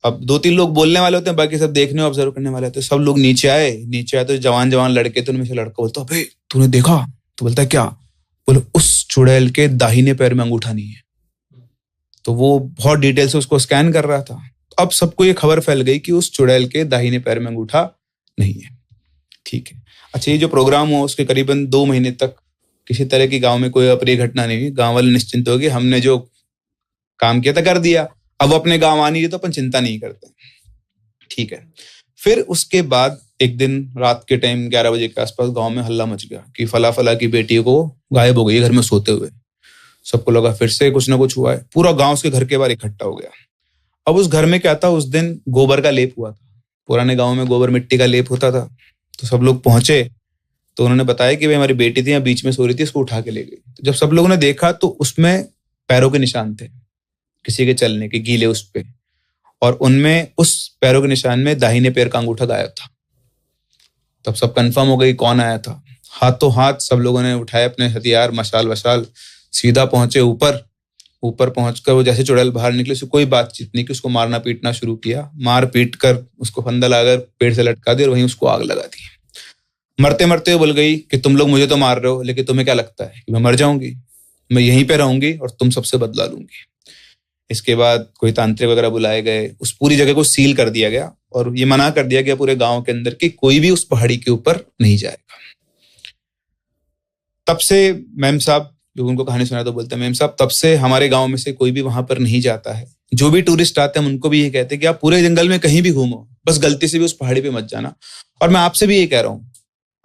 अब 2-3 लोग बोलने वाले होते हैं, बाकी सब देखने ऑब्जर्व करने वाले होते हैं। सब लोग नीचे आए तो जवान लड़के, तो उनमें से लड़का बोलता अबे तूने देखा? तो बोलता है क्या? बोले उस चुड़ैल के दाहिने पैर में अंगूठा नहीं है। तो वो बहुत डिटेल से उसको स्कैन कर रहा था। अब सबको ये खबर फैल गई कि उस चुड़ैल के दाहिने पैर में अंगूठा नहीं है। ठीक है, अच्छा, ये जो प्रोग्राम हुआ उसके करीबन 2 महीने तक किसी तरह की गांव में कोई अप्रिय घटना नहीं हुई। गांव वाले निश्चिंत हो गए, हमने जो काम किया था कर दिया, अब वो अपने गांव आनी है तो अपन चिंता नहीं करते। ठीक है, फिर उसके बाद एक दिन रात के टाइम 11 बजे के आसपास गांव में हल्ला मच गया कि फला की बेटी को गायब हो गई है घर में सोते हुए। सबको लगा फिर से कुछ ना कुछ हुआ है। पूरा गांव उसके घर के बाहर इकट्ठा हो गया। अब उस घर में क्या था, उस दिन गोबर का लेप हुआ था। पुराने गांव में गोबर मिट्टी का लेप होता था। तो सब लोग पहुंचे तो उन्होंने बताया कि भाई हमारी बेटी थी, यहाँ बीच में सो रही थी, इसको उठा के ले गई। तो जब सब लोगों ने देखा तो उसमें पैरों के निशान थे, किसी के चलने के, गीले उस पे, और उनमें उस पैरों के निशान में दाहिने पैर का अंगूठा गायब था। तब सब कंफर्म हो गई कौन आया था। हाथों हाथ सब लोगों ने उठाए अपने हथियार, मशाल वशाल, सीधा पहुंचे ऊपर पहुंचकर वो जैसे चुड़ैल बाहर निकले, उससे कोई बातचीत नहीं कि उसको मारना पीटना शुरू किया। मार पीट कर उसको फंदा लाकर पेड़ से लटका दिया और वहीं उसको आग लगा दी। मरते मरते बोल गई कि तुम लोग मुझे तो मार रहे हो, लेकिन तुम्हें क्या लगता है कि मैं मर जाऊंगी? मैं यहीं पे रहूंगी और तुम सबसे बदला लूंगी। इसके बाद कोई तांत्रिक वगैरह बुलाए गए, उस पूरी जगह को सील कर दिया गया और ये मना कर दिया गया पूरे गांव के अंदर कि कोई भी उस पहाड़ी के ऊपर नहीं जाएगा। तब से मैम साहब, जो उनको कहानी सुना तो बोलते हैं मैम साहब, तब से हमारे गांव में से कोई भी वहां पर नहीं जाता है। जो भी टूरिस्ट आते हैं उनको भी ये कहते हैं कि आप पूरे जंगल में कहीं भी घूमो, बस गलती से भी उस पहाड़ी पे मत जाना। और मैं आपसे भी ये कह रहा हूँ,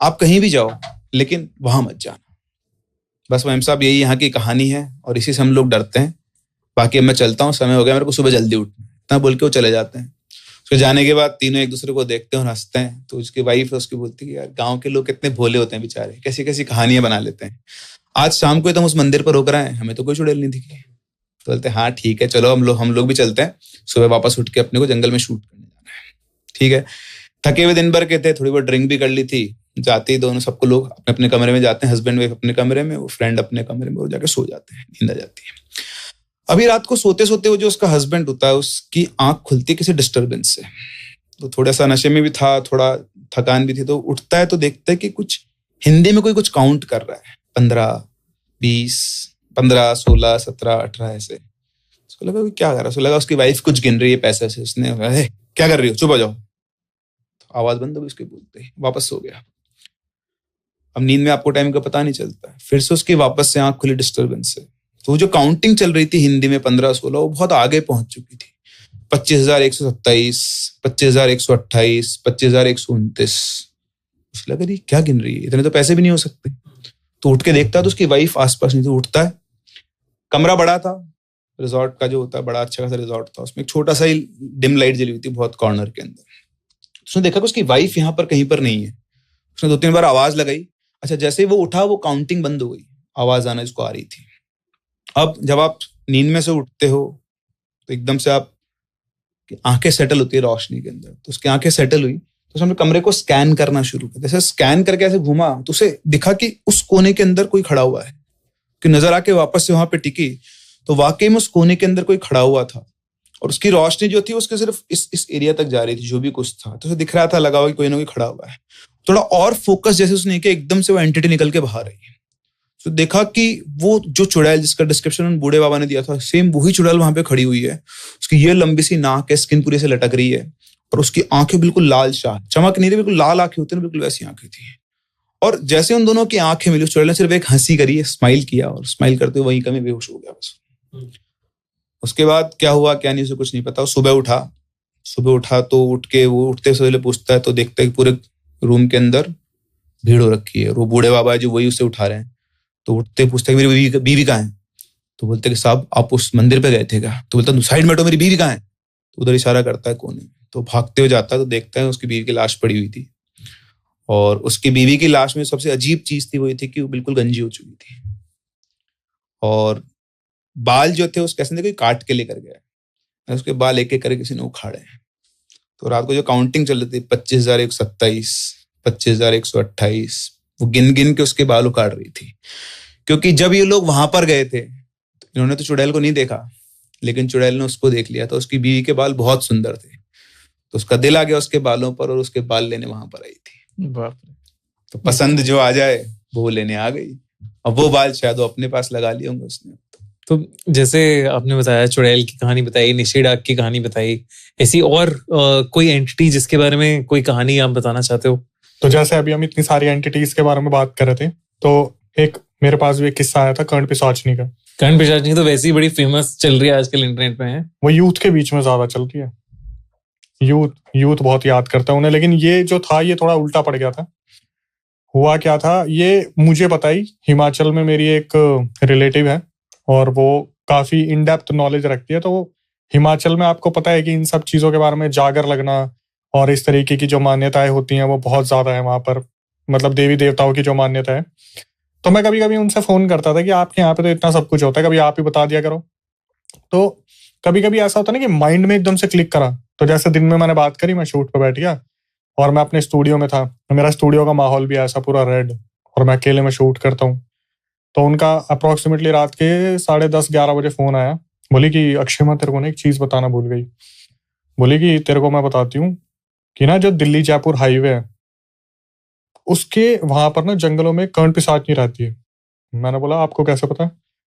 आप कहीं भी जाओ लेकिन वहां मत जाना। बस मैम साहब, यही यहाँ की कहानी है और इसी से हम लोग डरते हैं। बाकी अब मैं चलता हूँ, समय हो गया मेरे को सुबह जल्दी उठना, इतना बोल के वो चले जाते हैं। उसके जाने के बाद तीनों एक दूसरे को देखते हैं और हंसते हैं। तो उसकी वाइफ है, उसकी बोलती है यार गांव के लोग कितने भोले होते हैं बेचारे, कैसी कैसी कहानियां बना लेते हैं। आज शाम को तो हम उस मंदिर पर रोक रहे हैं, हमें तो कोई चुड़ैल नहीं दिखी। तो बोलते हाँ ठीक है चलो हम लोग भी चलते हैं, सुबह वापस उठ के अपने को जंगल में शूट करने जाना है। ठीक है, थके हुए दिन भर के थे, थोड़ी बहुत ड्रिंक भी कर ली थी। जाते ही दोनों सबको लोग अपने अपने कमरे में जाते हैं, हस्बैंड वाइफ अपने कमरे में, वो फ्रेंड अपने कमरे में, वो जाके सो जाते हैं, नींद आ जाती है। अभी रात को सोते सोते वो जो उसका हस्बैंड होता है उसकी आंख खुलती है किसी डिस्टर्बेंस से। तो थोड़ा सा नशे में भी था, थोड़ा थकान भी थी, तो उठता है तो देखता है कि कुछ हिंदी में कोई कुछ काउंट कर रहा है, 15, 20, 15, 16, 17, 18 ऐसे। उसको लगा क्या कर रहा है, उसको लगा उसकी वाइफ कुछ गिन रही है पैसे से। उसने क्या कर रही हो, चुप हो जाओ। तो आवाज बंद हो गई उसके बोलते ही, वापस सो गया। अब नींद में आपको टाइम का पता नहीं चलता। फिर से उसकी वापस से आंख खुली डिस्टर्बेंस से। तो वो जो काउंटिंग चल रही थी हिंदी में 15, 16, वो बहुत आगे पहुंच चुकी थी। 25,127, 25,128, 25,129। उसको लगा ये क्या गिन रही है, इतने तो पैसे भी नहीं हो सकते। तो उठ के देखता तो उसकी वाइफ आसपास नहीं थी। उठता है, कमरा बड़ा था, रिजॉर्ट का जो होता है बड़ा अच्छा खासा रिजॉर्ट था, उसमें एक छोटा सा ही डिम लाइट जली हुई थी बहुत कॉर्नर के अंदर। उसने देखा कि उसकी वाइफ यहाँ पर कहीं पर नहीं है। उसने 2-3 बार आवाज लगाई। अच्छा, जैसे ही वो उठा वो काउंटिंग बंद हो गई, आवाज आना इसको आ रही थी। अब जब आप नींद में से उठते हो तो एकदम से आप आंखें सेटल होती है रोशनी के अंदर। तो उसकी आंखें सेटल हुई तो उसने कमरे को स्कैन करना शुरू किया। जैसे स्कैन करके ऐसे घूमा तो उसे दिखा कि उस कोने के अंदर कोई खड़ा हुआ है। कि नजर आके वापस से वहां पे टिकी तो वाकई में उस कोने के अंदर कोई खड़ा हुआ था और उसकी रोशनी जो थी उसके सिर्फ इस एरिया तक जा रही थी, जो भी कुछ था। तो उसे दिख रहा था, लगा हुआ कि कोई ना कोई खड़ा हुआ है। थोड़ा और फोकस जैसे उसने किया, एकदम से वो एंटिटी निकल के बाहर आई। तो देखा कि वो जो चुड़ैल जिसका डिस्क्रिप्शन बूढ़े बाबा ने दिया था, सेम वही चुड़ैल वहां पे खड़ी हुई है। उसकी ये लंबी सी नाक है, स्किन पूरी से लटक रही है और उसकी आंखें बिल्कुल लाल शाह, चमक नहीं रही, बिल्कुल लाल आंखें होती है, बिल्कुल वैसी आंखें थी। और जैसे उन दोनों की आंखें मिली, उस चुड़ैल ने सिर्फ एक हंसी करी है, स्माइल किया और स्माइल करते हुए वहीं कहीं बेहोश हो गया बस। उसके बाद क्या हुआ क्या नहीं, उसे कुछ नहीं पता। सुबह उठा तो उठ के वो उठते से पूछता है तो देखता है कि पूरे रूम के अंदर भीड़ हो रखी है। वो बूढ़े बाबा है जो वही उसे उठा रहे हैं। तो उठते पूछते हैं मेरी बीवी कहाँ है। तो बोलते कि साहब आप उस मंदिर पे गए थे क्या। तो बोलता साइड में हटो, मेरी बीवी कहाँ है। तो उधर इशारा करता है कोने में। तो भागते हुए जाता है तो देखता है उसकी बीवी की लाश पड़ी हुई थी। और उसकी बीवी की लाश में सबसे अजीब चीज थी वो ये थी कि वो बिल्कुल गंजी हो चुकी थी और बाल जो थे उसके ऐसे कोई काट के लेकर गया। उसके बाल एक एक करके किसी ने उखाड़े। तो रात को जो काउंटिंग चल रही थी 25,127, 25,128, वो गिन गिन के उसके बाल उखाड़ रही थी। क्योंकि जब ये लोग वहां पर गए थे, इन्होंने तो चुड़ैल को नहीं देखा, लेकिन चुड़ैल ने उसको देख लिया। तो उसकी बीवी के बाल बहुत सुंदर थे, तो उसका दिल आ गया उसके बालों पर और उसके बाल लेने वहां पर आई थी। बाप रे। तो पसंद जो आ जाए वो लेने आ गई। अब वो बाल शायद वो अपने पास लगा लिए होंगे उसने। तो जैसे आपने बताया चुड़ैल की कहानी बताई, निषेधाग की कहानी बताई, ऐसी और कोई एंटिटी जिसके बारे में कोई कहानी आप बताना चाहते हो? तो जैसे अभी हम इतनी सारी एंटिटीज के बारे में बात कर रहे थे, तो एक मेरे पास भी एक किस्सा आया था कर्ण पिशाचनी का। कर्ण पिशाचनी तो वैसे ही बड़ी फेमस चल रही है आजकल इंटरनेट पे है। वो यूथ के बीच में ज्यादा चल रही है, यूथ बहुत याद करता है उन्हें। लेकिन ये जो था ये थोड़ा उल्टा पड़ गया था। हुआ क्या था ये मुझे पता ही, हिमाचल में मेरी एक रिलेटिव है और वो काफी इन डेप्थ नॉलेज रखती है। तो हिमाचल में आपको पता है कि इन सब चीजों के बारे में जागर लगना और इस तरीके की जो मान्यताएं होती हैं वो बहुत ज्यादा है वहां पर, मतलब देवी देवताओं की जो मान्यता है। तो मैं कभी कभी उनसे फोन करता था कि आपके यहाँ पे तो इतना सब कुछ होता है, कभी आप ही बता दिया करो। तो कभी कभी ऐसा होता है ना कि माइंड में एकदम से क्लिक करा। तो जैसे दिन में मैंने बात करी, मैं शूट पे बैठ गया और मैं अपने स्टूडियो में था। मेरा स्टूडियो का माहौल भी ऐसा पूरा रेड और मैं अकेले में शूट करता हूँ। तो उनका अप्रोक्सीमेटली रात के 10:30-11 बजे फोन आया। बोली कि अक्षय मैं तेरे को ना एक चीज बताना भूल गई। बोली कि तेरे को मैं बताती हूँ कि ना जो दिल्ली जयपुर हाईवे है उसके वहां पर ना जंगलों में कर्ण पिशाचनी रहती है। मैंने बोला आपको कैसे पता?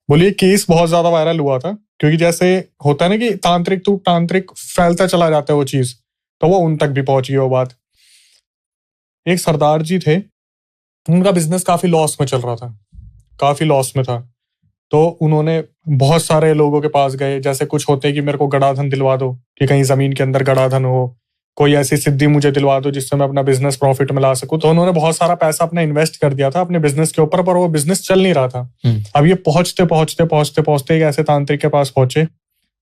बोली ये केस बहुत ज्यादा वायरल हुआ था, क्योंकि जैसे होता है ना कि तांत्रिक फैलता चला जाता है वो चीज, तो वो उन तक भी पहुंची वो बात। एक सरदार जी थे, उनका बिजनेस काफी लॉस में चल रहा था, काफी लॉस में था। तो उन्होंने बहुत सारे लोगों के पास गए, जैसे कुछ होते हैं कि मेरे को गड़ाधन दिलवा दो, कि कहीं जमीन के अंदर गड़ाधन हो, कोई ऐसी सिद्धि मुझे दिलवा दो जिससे मैं अपना बिजनेस प्रॉफिट में ला सकूं। तो उन्होंने बहुत सारा पैसा अपना इन्वेस्ट कर दिया था अपने बिजनेस के ऊपर, पर वो बिजनेस चल नहीं रहा था। अब ये पहुंचते एक ऐसे तांत्रिक के पास पहुंचे।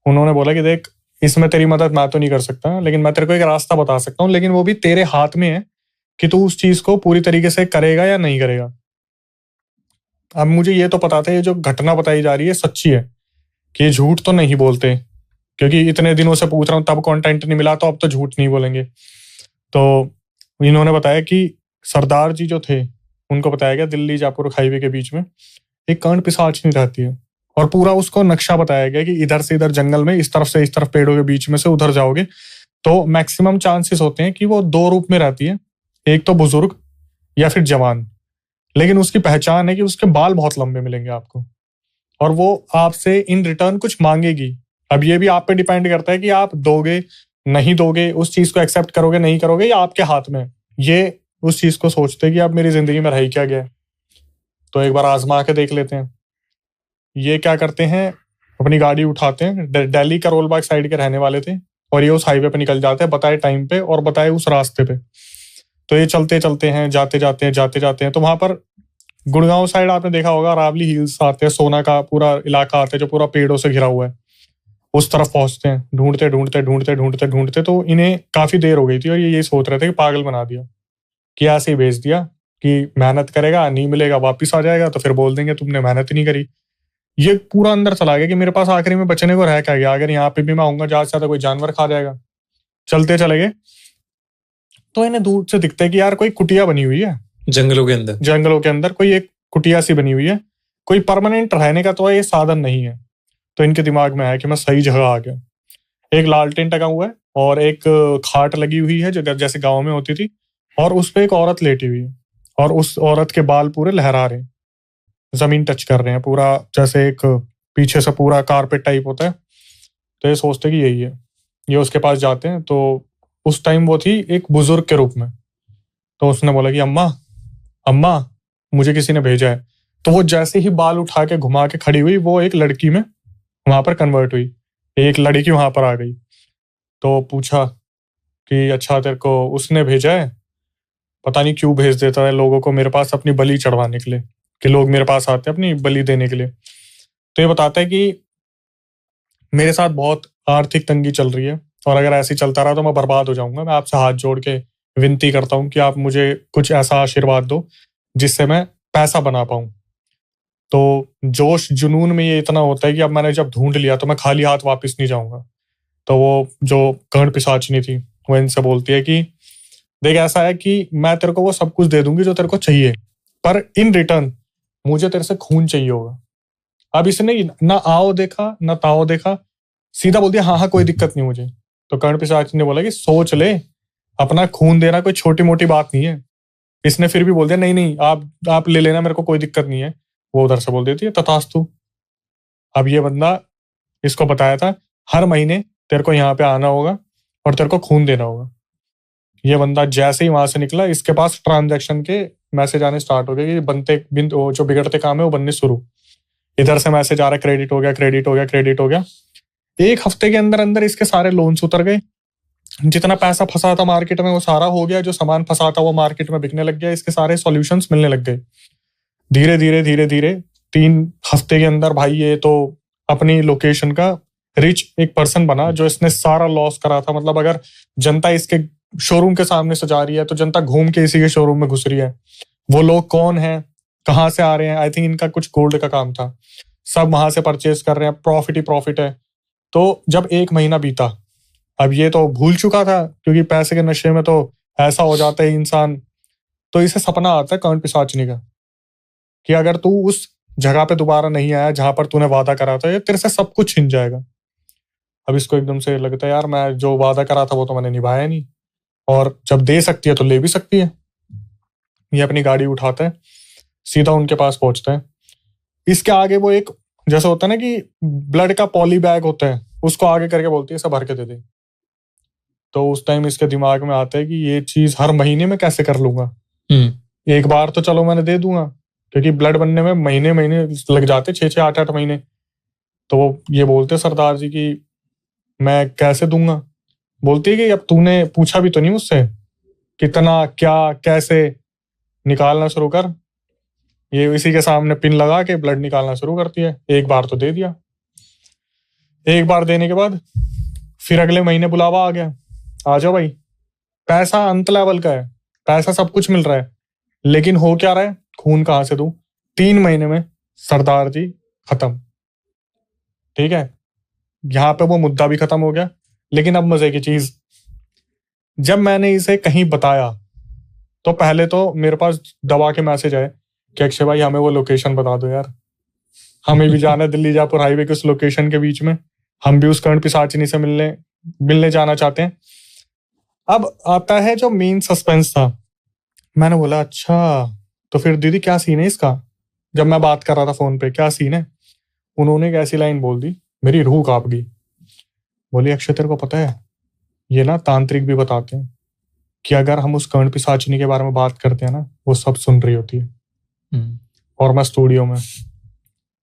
उन्होंने बोला कि देख, इसमें तेरी मदद मैं तो नहीं कर सकता, लेकिन मैं तेरे को एक रास्ता बता सकता हूँ, लेकिन वो भी तेरे हाथ में है कि तू उस चीज को पूरी तरीके से करेगा या नहीं करेगा। अब मुझे ये तो पता था ये जो घटना बताई जा रही है सच्ची है, कि ये झूठ तो नहीं बोलते, क्योंकि इतने दिनों से पूछ रहा हूँ तब कंटेंट नहीं मिला, तो अब तो झूठ नहीं बोलेंगे। तो इन्होंने बताया कि सरदार जी जो थे उनको बताया गया दिल्ली जयपुर हाईवे के बीच में एक कर्ण पिशाचनी रहती है, और पूरा उसको नक्शा बताया गया कि इधर से इधर जंगल में, इस तरफ से इस तरफ पेड़ों के बीच में से उधर जाओगे तो मैक्सिमम चांसेस होते हैं कि वो 2 रूप में रहती है, एक तो बुजुर्ग या फिर जवान। लेकिन उसकी पहचान है कि उसके बाल बहुत लंबे मिलेंगे आपको, और वो आपसे इन रिटर्न कुछ मांगेगी। अब ये भी आप पे डिपेंड करता है कि आप दोगे नहीं दोगे, उस चीज को एक्सेप्ट करोगे नहीं करोगे, या आपके हाथ में। ये उस चीज को सोचते हैं कि अब मेरी जिंदगी में रह क्या गया, तो एक बार आजमा के देख लेते हैं। ये क्या करते हैं, अपनी गाड़ी उठाते हैं, दिल्ली करोल बाग साइड के रहने वाले थे, और ये उस हाईवे पे निकल जाते हैं बताए टाइम पे और बताए उस रास्ते पे। तो ये चलते हैं, जाते जाते हैं। तो वहां पर गुड़गांव साइड आपने देखा होगा, अरावली हिल्स आते हैं, सोना का पूरा इलाका आता है जो पूरा पेड़ों से घिरा हुआ है, उस तरफ पहुंचते हैं। ढूंढते तो इन्हें काफी देर हो गई थी और ये सोच रहे थे कि पागल बना दिया, कि ऐसे ही भेज दिया कि मेहनत करेगा नहीं मिलेगा, वापिस आ जाएगा तो फिर बोल देंगे तुमने मेहनत ही नहीं करी। ये पूरा अंदर चला गया कि मेरे पास आखिरी में बचने को रह क्या गया, अगर यहाँ पे भी मैं आऊंगा ज्यादा से ज्यादा कोई जानवर खा जाएगा। चलते चले गए तो इन्हें दूर से दिखता है कि यार कोई कुटिया बनी हुई है जंगलों के अंदर कोई एक कुटिया सी बनी हुई है, कोई परमानेंट रहने का तो ये साधन नहीं है। तो इनके दिमाग में आया कि मैं सही जगह आ गया। एक लालटेन टंगा हुआ है और एक खाट लगी हुई है जो जैसे गाँव में होती थी, और उस पर एक औरत लेटी हुई है, और उस औरत के बाल पूरे लहरा रहे हैं, जमीन टच कर रहे हैं पूरा, जैसे एक पीछे से पूरा कारपेट टाइप होता है। तो ये सोचते कि यही है। ये उसके पास जाते हैं, तो उस टाइम वो थी एक बुजुर्ग के रूप में। तो उसने बोला कि अम्मा मुझे किसी ने भेजा है। तो वो जैसे ही बाल उठा के घुमा के खड़ी हुई, वो एक लड़की में वहां पर कन्वर्ट हुई, एक लड़की वहां पर आ गई। तो पूछा कि अच्छा तेरे को उसने भेजा है? पता नहीं क्यों भेज देता है लोगों को मेरे पास अपनी बलि चढ़वाने के लिए, कि लोग मेरे पास आते हैं अपनी बलि देने के लिए। तो ये बताता है कि मेरे साथ बहुत आर्थिक तंगी चल रही है, और अगर ऐसे चलता रहा तो मैं बर्बाद हो जाऊंगा। मैं आपसे हाथ जोड़ के विनती करता हूँ कि आप मुझे कुछ ऐसा आशीर्वाद दो जिससे मैं पैसा बना पाऊं। तो जोश जुनून में ये इतना होता है कि अब मैंने जब ढूंढ लिया तो मैं खाली हाथ वापस नहीं जाऊंगा। तो वो जो कर्ण पिशाचनी थी वो इनसे बोलती है कि देख ऐसा है कि मैं तेरे को वो सब कुछ दे दूंगी जो तेरे को चाहिए, पर इन रिटर्न मुझे तेरे से खून चाहिए होगा। अब इसने ना आओ देखा ना ताओ देखा, सीधा बोल दिया हाँ हाँ कोई दिक्कत नहीं मुझे। तो कर्ण पिशाच ने बोला कि सोच ले, अपना खून देना कोई छोटी मोटी बात नहीं है। इसने फिर भी बोल दिया नहीं नहीं आप ले लेना, मेरे को कोई दिक्कत नहीं है। वो उधर से बोल देती है तथास्तु। अब ये बंदा, इसको बताया था हर महीने तेरे को यहाँ पे आना होगा और तेरे को खून देना होगा। ये बंदा जैसे ही वहां से निकला, इसके पास ट्रांजैक्शन के मैसेज आने स्टार्ट हो गए कि बनते जो बिगड़ते काम है वो बनने शुरू। इधर से मैसेज आ रहा है क्रेडिट हो गया क्रेडिट हो गया क्रेडिट हो गया। एक हफ्ते के अंदर अंदर इसके सारे लोन्स उतर गए, जितना पैसा फंसा था मार्केट में वो सारा हो गया, जो सामान फंसा था वो मार्केट में बिकने लग गया, इसके सारे सॉल्यूशंस मिलने लग गए। धीरे धीरे धीरे धीरे 3 हफ्ते के अंदर भाई ये तो अपनी लोकेशन का रिच एक पर्सन बना, जो इसने सारा लॉस करा था। मतलब अगर जनता इसके शोरूम के सामने से जा रही है तो जनता घूम के इसी के शोरूम में घुस रही है। वो लोग कौन है, कहाँ से आ रहे हैं, आई थिंक इनका कुछ गोल्ड का काम था, सब वहां से परचेज कर रहे हैं, प्रॉफिट ही प्रॉफिट है। तो जब 1 महीना बीता, अब ये तो भूल चुका था क्योंकि पैसे के नशे में तो ऐसा हो जाता है इंसान। तो इसे सपना आता है कर्ण पिशाचनी का कि अगर तू उस जगह पे दोबारा नहीं आया जहां पर तूने वादा करा था, ये तेरे से सब कुछ छिन जाएगा। अब इसको एकदम से लगता है यार मैं जो वादा करा था वो तो मैंने निभाया नहीं, और जब दे सकती है तो ले भी सकती है। ये अपनी गाड़ी उठाता है, सीधा उनके पास पहुंचता है। इसके आगे वो एक जैसा होता है ना कि ब्लड का पॉली बैग होता है, उसको आगे करके बोलती है सब भर के दे दे। तो उस टाइम इसके दिमाग में आता है कि ये चीज हर महीने में कैसे कर लूंगा। एक बार तो चलो मैंने दे दूंगा, क्योंकि ब्लड बनने में महीने महीने लग जाते, 6-6 8-8 महीने। तो वो ये बोलते सरदार जी कि मैं कैसे दूंगा। बोलती है कि अब तूने पूछा भी तो नहीं मुझसे कितना क्या कैसे, निकालना शुरू कर। ये इसी के सामने पिन लगा के ब्लड निकालना शुरू करती है। एक बार तो दे दिया, एक बार देने के बाद फिर अगले महीने बुलावा आ गया, आ जाओ भाई। पैसा अंत लेवल का है, पैसा सब कुछ मिल रहा है, लेकिन हो क्या रहा है, खून कहां से दूं। 3 महीने में सरदार जी खत्म। ठीक है, यहाँ पे वो मुद्दा भी खत्म हो गया। लेकिन अब मजे की चीज, जब मैंने इसे कहीं बताया तो पहले तो मेरे पास दबा के मैसेज आए कि अक्षय भाई हमें वो लोकेशन बता दो यार, हमें भी जाना है दिल्ली जयपुर हाईवे के उस लोकेशन के बीच में, हम भी उस कर्ण पिशाचिनी से मिलने जाना चाहते हैं। अब आता है जो मेन सस्पेंस था। मैंने बोला अच्छा तो फिर दीदी क्या सीन है इसका, जब मैं बात कर रहा था फोन पे क्या सीन है। उन्होंने एक ऐसी लाइन बोल दी, मेरी रूह कांप गई। बोली अक्षय तेरे को पता है ये ना तांत्रिक भी बताते हैं कि अगर हम उस कर्ण पिशाचिनी के बारे में बात करते हैं ना, वो सब सुन रही होती है। और मैं स्टूडियो में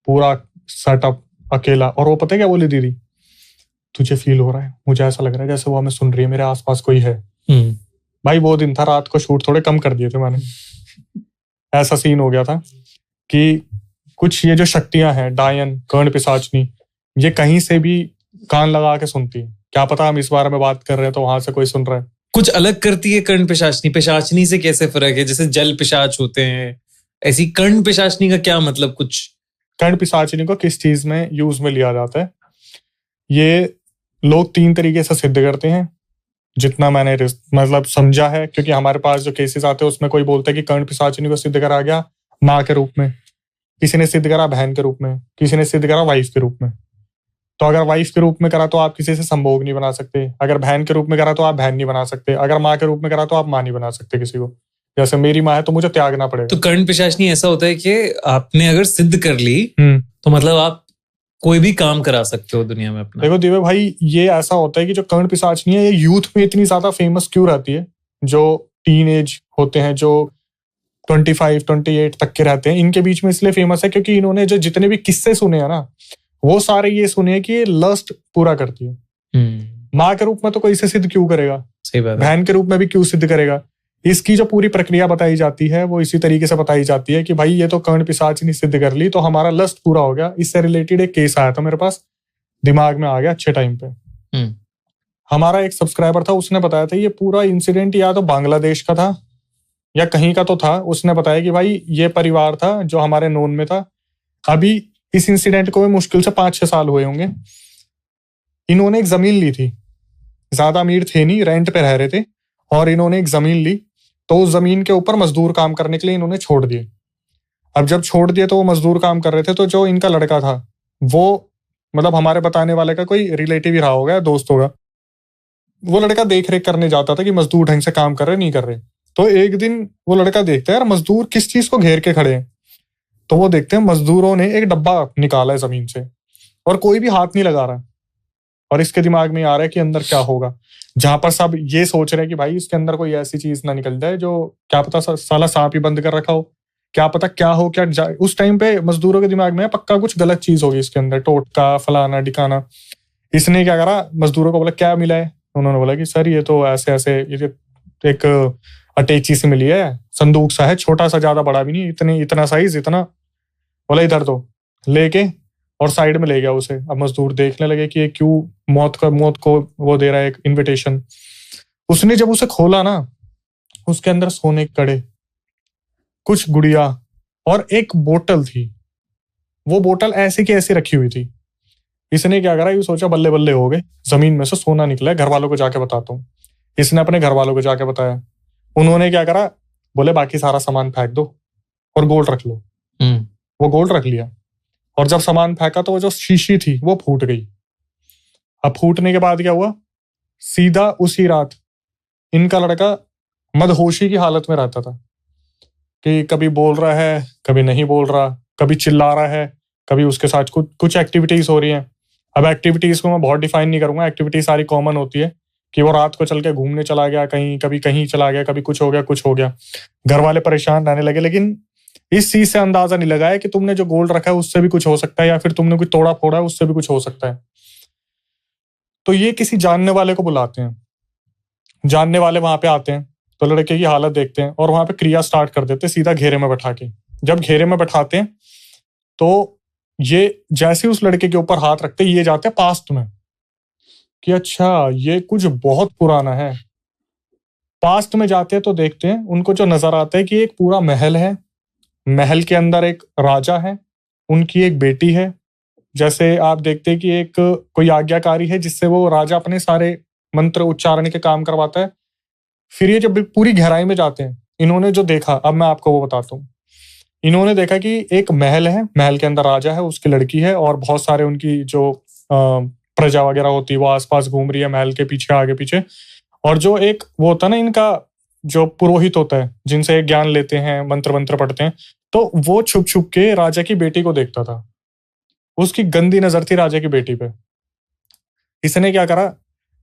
पूरा सेटअप अकेला, और वो पता है क्या बोली दीदी, तुझे फील हो रहा है, मुझे ऐसा लग रहा है जैसे वो हमें सुन रही है, मेरे आसपास कोई है। भाई वो दिन था, रात को शूट थोड़े कम कर दिए थे मैंने। ऐसा सीन हो गया था कि कुछ ये जो शक्तियां हैं, डायन कर्ण पिशाचिनी, ये कहीं से भी कान लगा के सुनती है। क्या पता हम इस बारे में बात कर रहे हैं तो वहां से कोई सुन रहा है। कुछ अलग करती है कर्ण पिशाचिनी, पिशाचिनी से कैसे फर्क है? जैसे जल पिशाच होते हैं, ऐसी कर्ण पिशाचिनी का क्या मतलब? कुछ कर्ण पिशाचिनी को किस चीज में यूज में लिया जाता है, ये लोग 3 तरीके से सिद्ध करते हैं, जितना मैंने मतलब समझा है। क्योंकि हमारे पास जो केसेस आते हैं उसमें कोई बोलता है कि कर्ण पिशाचिनी को सिद्ध करा गया माँ के रूप में, किसी ने सिद्ध करा बहन के रूप में, किसी ने सिद्ध करा वाइफ के रूप में। तो अगर वाइफ के रूप में करा तो आप किसी से संभोग नहीं बना सकते, अगर बहन के रूप में करा तो आप बहन नहीं बना सकते, अगर माँ के रूप में करा तो आप माँ नहीं बना सकते किसी को। जैसे मेरी माँ है तो मुझे त्यागना पड़ेगा। तो कर्ण पिशाचिनी ऐसा होता है कि आपने अगर सिद्ध कर ली तो मतलब आप कोई भी काम करा सकते हो दुनिया में अपना। देखो दिव्य भाई, ये ऐसा होता है कि जो कर्ण पिशाचिनी है ये यूथ में इतनी ज्यादा फेमस क्यों रहती है, जो टीन एज होते हैं, जो 25-28 तक के रहते हैं, इनके बीच में इसलिए फेमस है क्योंकि इन्होंने जो जितने भी किस्से सुने हैं ना, वो सारे ये सुने कि लस्ट पूरा करती है। माँ के रूप में तो कोई इसे सिद्ध क्यों करेगा, सही बात है। बहन के रूप में भी क्यों सिद्ध करेगा। इसकी जो पूरी प्रक्रिया बताई जाती है वो इसी तरीके से बताई जाती है कि भाई ये तो कर्ण पिशाचिनी सिद्ध कर ली तो हमारा लस्ट पूरा हो गया। इससे रिलेटेड एक केस आया था मेरे पास, दिमाग में आ गया अच्छे टाइम पे। हमारा एक सब्सक्राइबर था, उसने बताया था ये पूरा इंसिडेंट या तो बांग्लादेश का था या कहीं का तो था। उसने बताया कि भाई ये परिवार था जो हमारे नोन में था, अभी इस इंसिडेंट को मुश्किल से 5-6 साल हुए होंगे। इन्होंने एक जमीन ली थी, ज्यादा अमीर थे नहीं, रेंट पे रह रहे थे, और इन्होंने एक जमीन ली, तो उस जमीन के ऊपर मजदूर काम करने के लिए इन्होंने छोड़ दिए। अब जब छोड़ दिए तो वो मजदूर काम कर रहे थे, तो जो इनका लड़का था वो मतलब हमारे बताने वाले का कोई रिलेटिव ही रहा होगा, दोस्त होगा, वो लड़का देख रेख करने जाता था कि मजदूर ढंग से काम कर रहे नहीं कर रहे। तो एक दिन वो लड़का देखता है यार मजदूर किस चीज को घेर के खड़े हैं, तो वो देखते हैं मजदूरों ने एक डब्बा निकाला है जमीन से और कोई भी हाथ नहीं लगा रहा। और इसके दिमाग में आ रहा है कि अंदर क्या होगा, जहां पर सब ये सोच रहे हैं कि भाई इसके अंदर कोई ऐसी चीज ना निकल जाए जो क्या पता साला सांप ही बंद कर रखा हो, क्या पता क्या हो क्या उस टाइम पे मजदूरों के दिमाग में पक्का कुछ गलत चीज होगी इसके अंदर, टोटका फलाना डिकाना। इसने क्या करा, मजदूरों को बोला क्या मिला है, उन्होंने बोला कि सर ये तो ऐसे ऐसे ये एक अटैची से मिली है, संदूक सा है, छोटा सा, ज्यादा बड़ा भी नहीं, इतना साइज इतना। बोला इधर तो, लेके और साइड में ले गया उसे। अब मजदूर देखने लगे कि ये क्यों मौत को वो दे रहा है एक इन्विटेशन। उसने जब उसे खोला ना, उसके अंदर सोने के कड़े, कुछ गुड़िया और एक बोतल थी। वो बोतल ऐसे की ऐसे रखी हुई थी। इसने क्या करा, ये सोचा बल्ले बल्ले हो गए, जमीन में से सोना निकला है, घर वालों को जाके बताता हूँ। इसने अपने घर वालों को जाके बताया। उन्होंने क्या करा, बोले बाकी सारा सामान फेंक दो और गोल्ड रख लो। वो गोल्ड रख लिया और जब सामान फेंका तो वो जो शीशी थी वो फूट गई। अब फूटने के बाद क्या हुआ, सीधा उसी रात इनका लड़का मदहोशी की हालत में रहता था कि कभी बोल रहा है कभी नहीं बोल रहा, कभी चिल्ला रहा है, कभी उसके साथ कुछ एक्टिविटीज हो रही हैं। अब एक्टिविटीज को मैं बहुत डिफाइन नहीं करूंगा, एक्टिविटी सारी कॉमन होती है कि वो रात को चल के घूमने चला गया कहीं, कभी कहीं चला गया, कभी कुछ हो गया। घर वाले परेशान रहने लगे, लेकिन इस चीज से अंदाजा नहीं लगाया कि तुमने जो गोल्ड रखा है उससे भी कुछ हो सकता है या फिर तुमने कुछ तोड़ा फोड़ा है उससे भी कुछ हो सकता है। तो ये किसी जानने वाले को बुलाते हैं, जानने वाले वहां पे आते हैं, तो लड़के की हालत देखते हैं और वहां पे क्रिया स्टार्ट कर देते हैं सीधा घेरे में बैठा के। जब घेरे में बैठाते हैं तो ये जैसे उस लड़के के ऊपर हाथ रखते ये जाते हैं पास्ट में कि अच्छा ये कुछ बहुत पुराना है। पास्ट में जाते हैं तो देखते हैं उनको जो नजर आता है कि एक पूरा महल है, महल के अंदर एक राजा है, उनकी एक बेटी है। जैसे आप देखते हैं कि एक कोई आज्ञाकारी है जिससे वो राजा अपने सारे मंत्र उच्चारण के काम करवाता है। फिर ये जब पूरी गहराई में जाते हैं, इन्होंने जो देखा अब मैं आपको वो बताता हूँ। इन्होंने देखा कि एक महल है, महल के अंदर राजा है, उसकी लड़की है और बहुत सारे उनकी जो प्रजा वगैरह होती है वो आसपास घूम रही है महल के पीछे आगे पीछे। और जो एक वो होता है ना इनका जो पुरोहित होता है जिनसे ज्ञान लेते हैं, मंत्र पढ़ते हैं, तो वो छुप छुप के राजा की बेटी को देखता था। उसकी गंदी नजर थी राजा की बेटी पे। इसने क्या करा,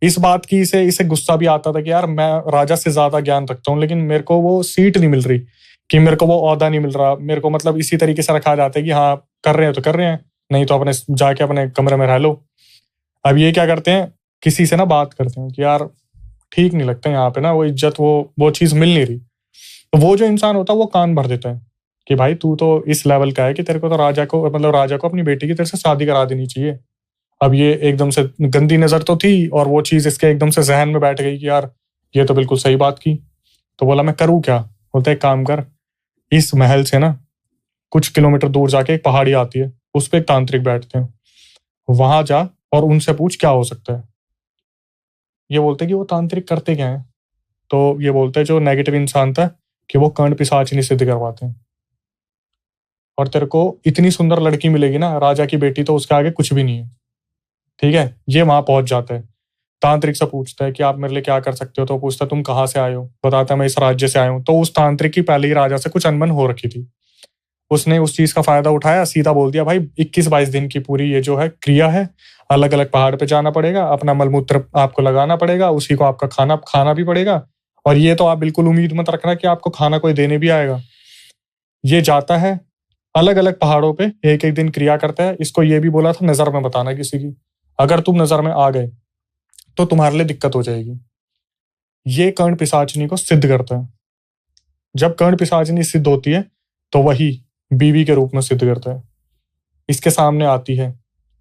इस बात की इसे गुस्सा भी आता था कि यार मैं राजा से ज्यादा ज्ञान रखता हूँ लेकिन मेरे को वो सीट नहीं मिल रही, कि मेरे को वो ओहदा नहीं मिल रहा, मेरे को मतलब इसी तरीके से रखा जाता है कि हाँ कर रहे हैं तो कर रहे हैं, नहीं तो अपने जाके अपने कमरे में रह लो। अब ये क्या करते हैं, किसी से ना बात करते हैं कि यार ठीक नहीं लगता यहाँ पे ना, वो इज्जत वो चीज मिल नहीं रही। तो वो जो इंसान होता है वो कान भर देता है कि भाई तू तो इस लेवल का है कि तेरे को तो राजा को अपनी बेटी की तेरे से शादी करा देनी चाहिए। अब ये एकदम से गंदी नजर तो थी और वो चीज इसके एकदम से जहन में बैठ गई कि यार ये तो बिल्कुल सही बात की। तो बोला मैं करूँ क्या, बोलता है एक काम कर, इस महल से ना कुछ किलोमीटर दूर जाके एक पहाड़ी आती है, उस पर एक तांत्रिक बैठते हैं, वहां जा और उनसे पूछ क्या हो सकता है। ये बोलते कि वो तांत्रिक करते क्या है, तो ये बोलते हैं जो नेगेटिव इंसान था कि वो कर्ण पिशाचिनी सिद्ध करवाते हैं और तेरे को इतनी सुंदर लड़की मिलेगी ना राजा की बेटी, तो उसके आगे कुछ भी नहीं है। ठीक है, ये वहां पहुंच जाता है, तांत्रिक से पूछता है कि आप मेरे लिए क्या कर सकते हो, तो पूछता है तुम कहाँ से आए हो, बताता है मैं इस राज्य से आया हूँ। तो उस तांत्रिक की पहले ही राजा से कुछ अनबन हो रखी थी, उसने उस चीज का फायदा उठाया, सीधा बोल दिया भाई 21-22 दिन की पूरी ये जो है क्रिया है, अलग अलग पहाड़ पे जाना पड़ेगा, अपना मलमूत्र आपको लगाना पड़ेगा, उसी को आपका खाना भी पड़ेगा, और ये तो आप बिल्कुल उम्मीद मत रखना कि आपको खाना कोई देने भी आएगा। ये जाता है अलग अलग पहाड़ों पे, एक एक दिन क्रिया करता है। इसको ये भी बोला था नजर में बताना किसी की, अगर तुम नजर में आ गए तो तुम्हारे लिए दिक्कत हो जाएगी। ये कर्ण पिशाचिनी को सिद्ध करता है। जब कर्ण पिशाचिनी सिद्ध होती है तो वही बीवी के रूप में सिद्ध करता है, इसके सामने आती है,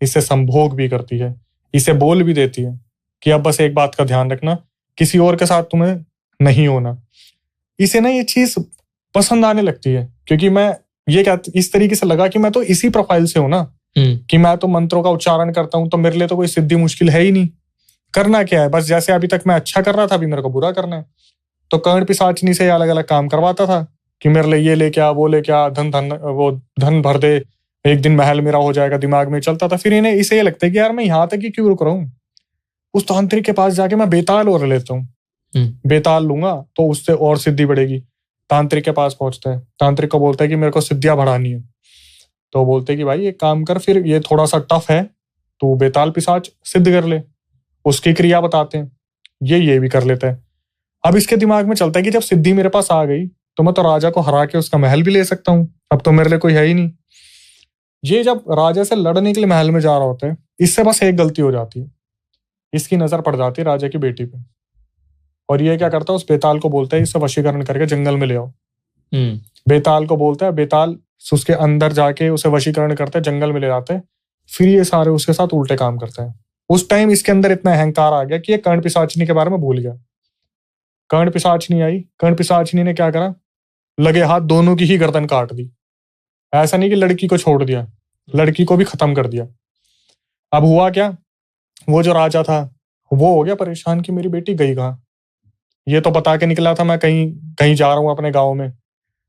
इसे संभोग भी करती है, इसे बोल भी देती है कि अब बस एक बात का ध्यान रखना, किसी और के साथ तुम्हें नहीं होना। इसे ना ये चीज पसंद आने लगती है, क्योंकि मैं ये क्या इस तरीके से लगा कि मैं तो इसी प्रोफाइल से हूं ना, कि मैं तो मंत्रों का उच्चारण करता हूं, तो मेरे लिए तो कोई सिद्धि मुश्किल है ही नहीं। करना क्या है, बस जैसे अभी तक मैं अच्छा कर रहा था अभी मेरे को बुरा करना है। तो कर्ण पिशाचनी से अलग अलग काम करवाता था कि मेरे लिए ये लेके आ, वो लेके आ, धन भर दे, एक दिन महल मेरा हो जाएगा, दिमाग में चलता था। फिर इन्हें इसे ये लगता है कि यार मैं यहाँ तक ही क्यों रुक रहा हूँ, उस तांत्रिक के पास जाके मैं बेताल और लेता हूँ, बेताल लूंगा तो उससे और सिद्धि बढ़ेगी। तांत्रिक के पास पहुंचता है, तांत्रिक को बोलता है कि मेरे को सिद्धियां बढ़ानी है। तो बोलते हैं कि भाई एक काम कर, फिर ये थोड़ा सा टफ है, तो बेताल पिशाच सिद्ध कर ले, उसकी क्रिया बताते हैं, ये भी कर लेता है। अब इसके दिमाग में चलता है कि जब सिद्धि मेरे पास आ गई तो मैं तो राजा को हरा के उसका महल भी ले सकता हूँ, अब तो मेरे लिए कोई है ही नहीं। ये जब राजा से लड़ने के लिए महल में जा रहा होता है, इससे बस एक गलती हो जाती है, इसकी नजर पड़ जाती है राजा की बेटी पे, और ये क्या करता है, उस बेताल को बोलता है इसे वशीकरण करके जंगल में ले आओ। बेताल को बोलता है, बेताल उसके अंदर जाके उसे वशीकरण करते हैं, जंगल में ले जाते हैं। फिर ये सारे उसके साथ उल्टे काम करते हैं। उस टाइम इसके अंदर इतना अहंकार आ गया कि ये कर्ण पिशाचनी के बारे में भूल गया। कर्ण पिशाचनी आई, कर्ण पिशाचनी ने क्या करा, लगे हाथ दोनों की ही गर्दन काट दी। ऐसा नहीं कि लड़की को छोड़ दिया, लड़की को भी खत्म कर दिया। अब हुआ क्या, वो जो राजा था वो हो गया परेशान कि मेरी बेटी गई कहाँ। ये तो बता के निकला था मैं कहीं जा रहा हूँ अपने गाँव में।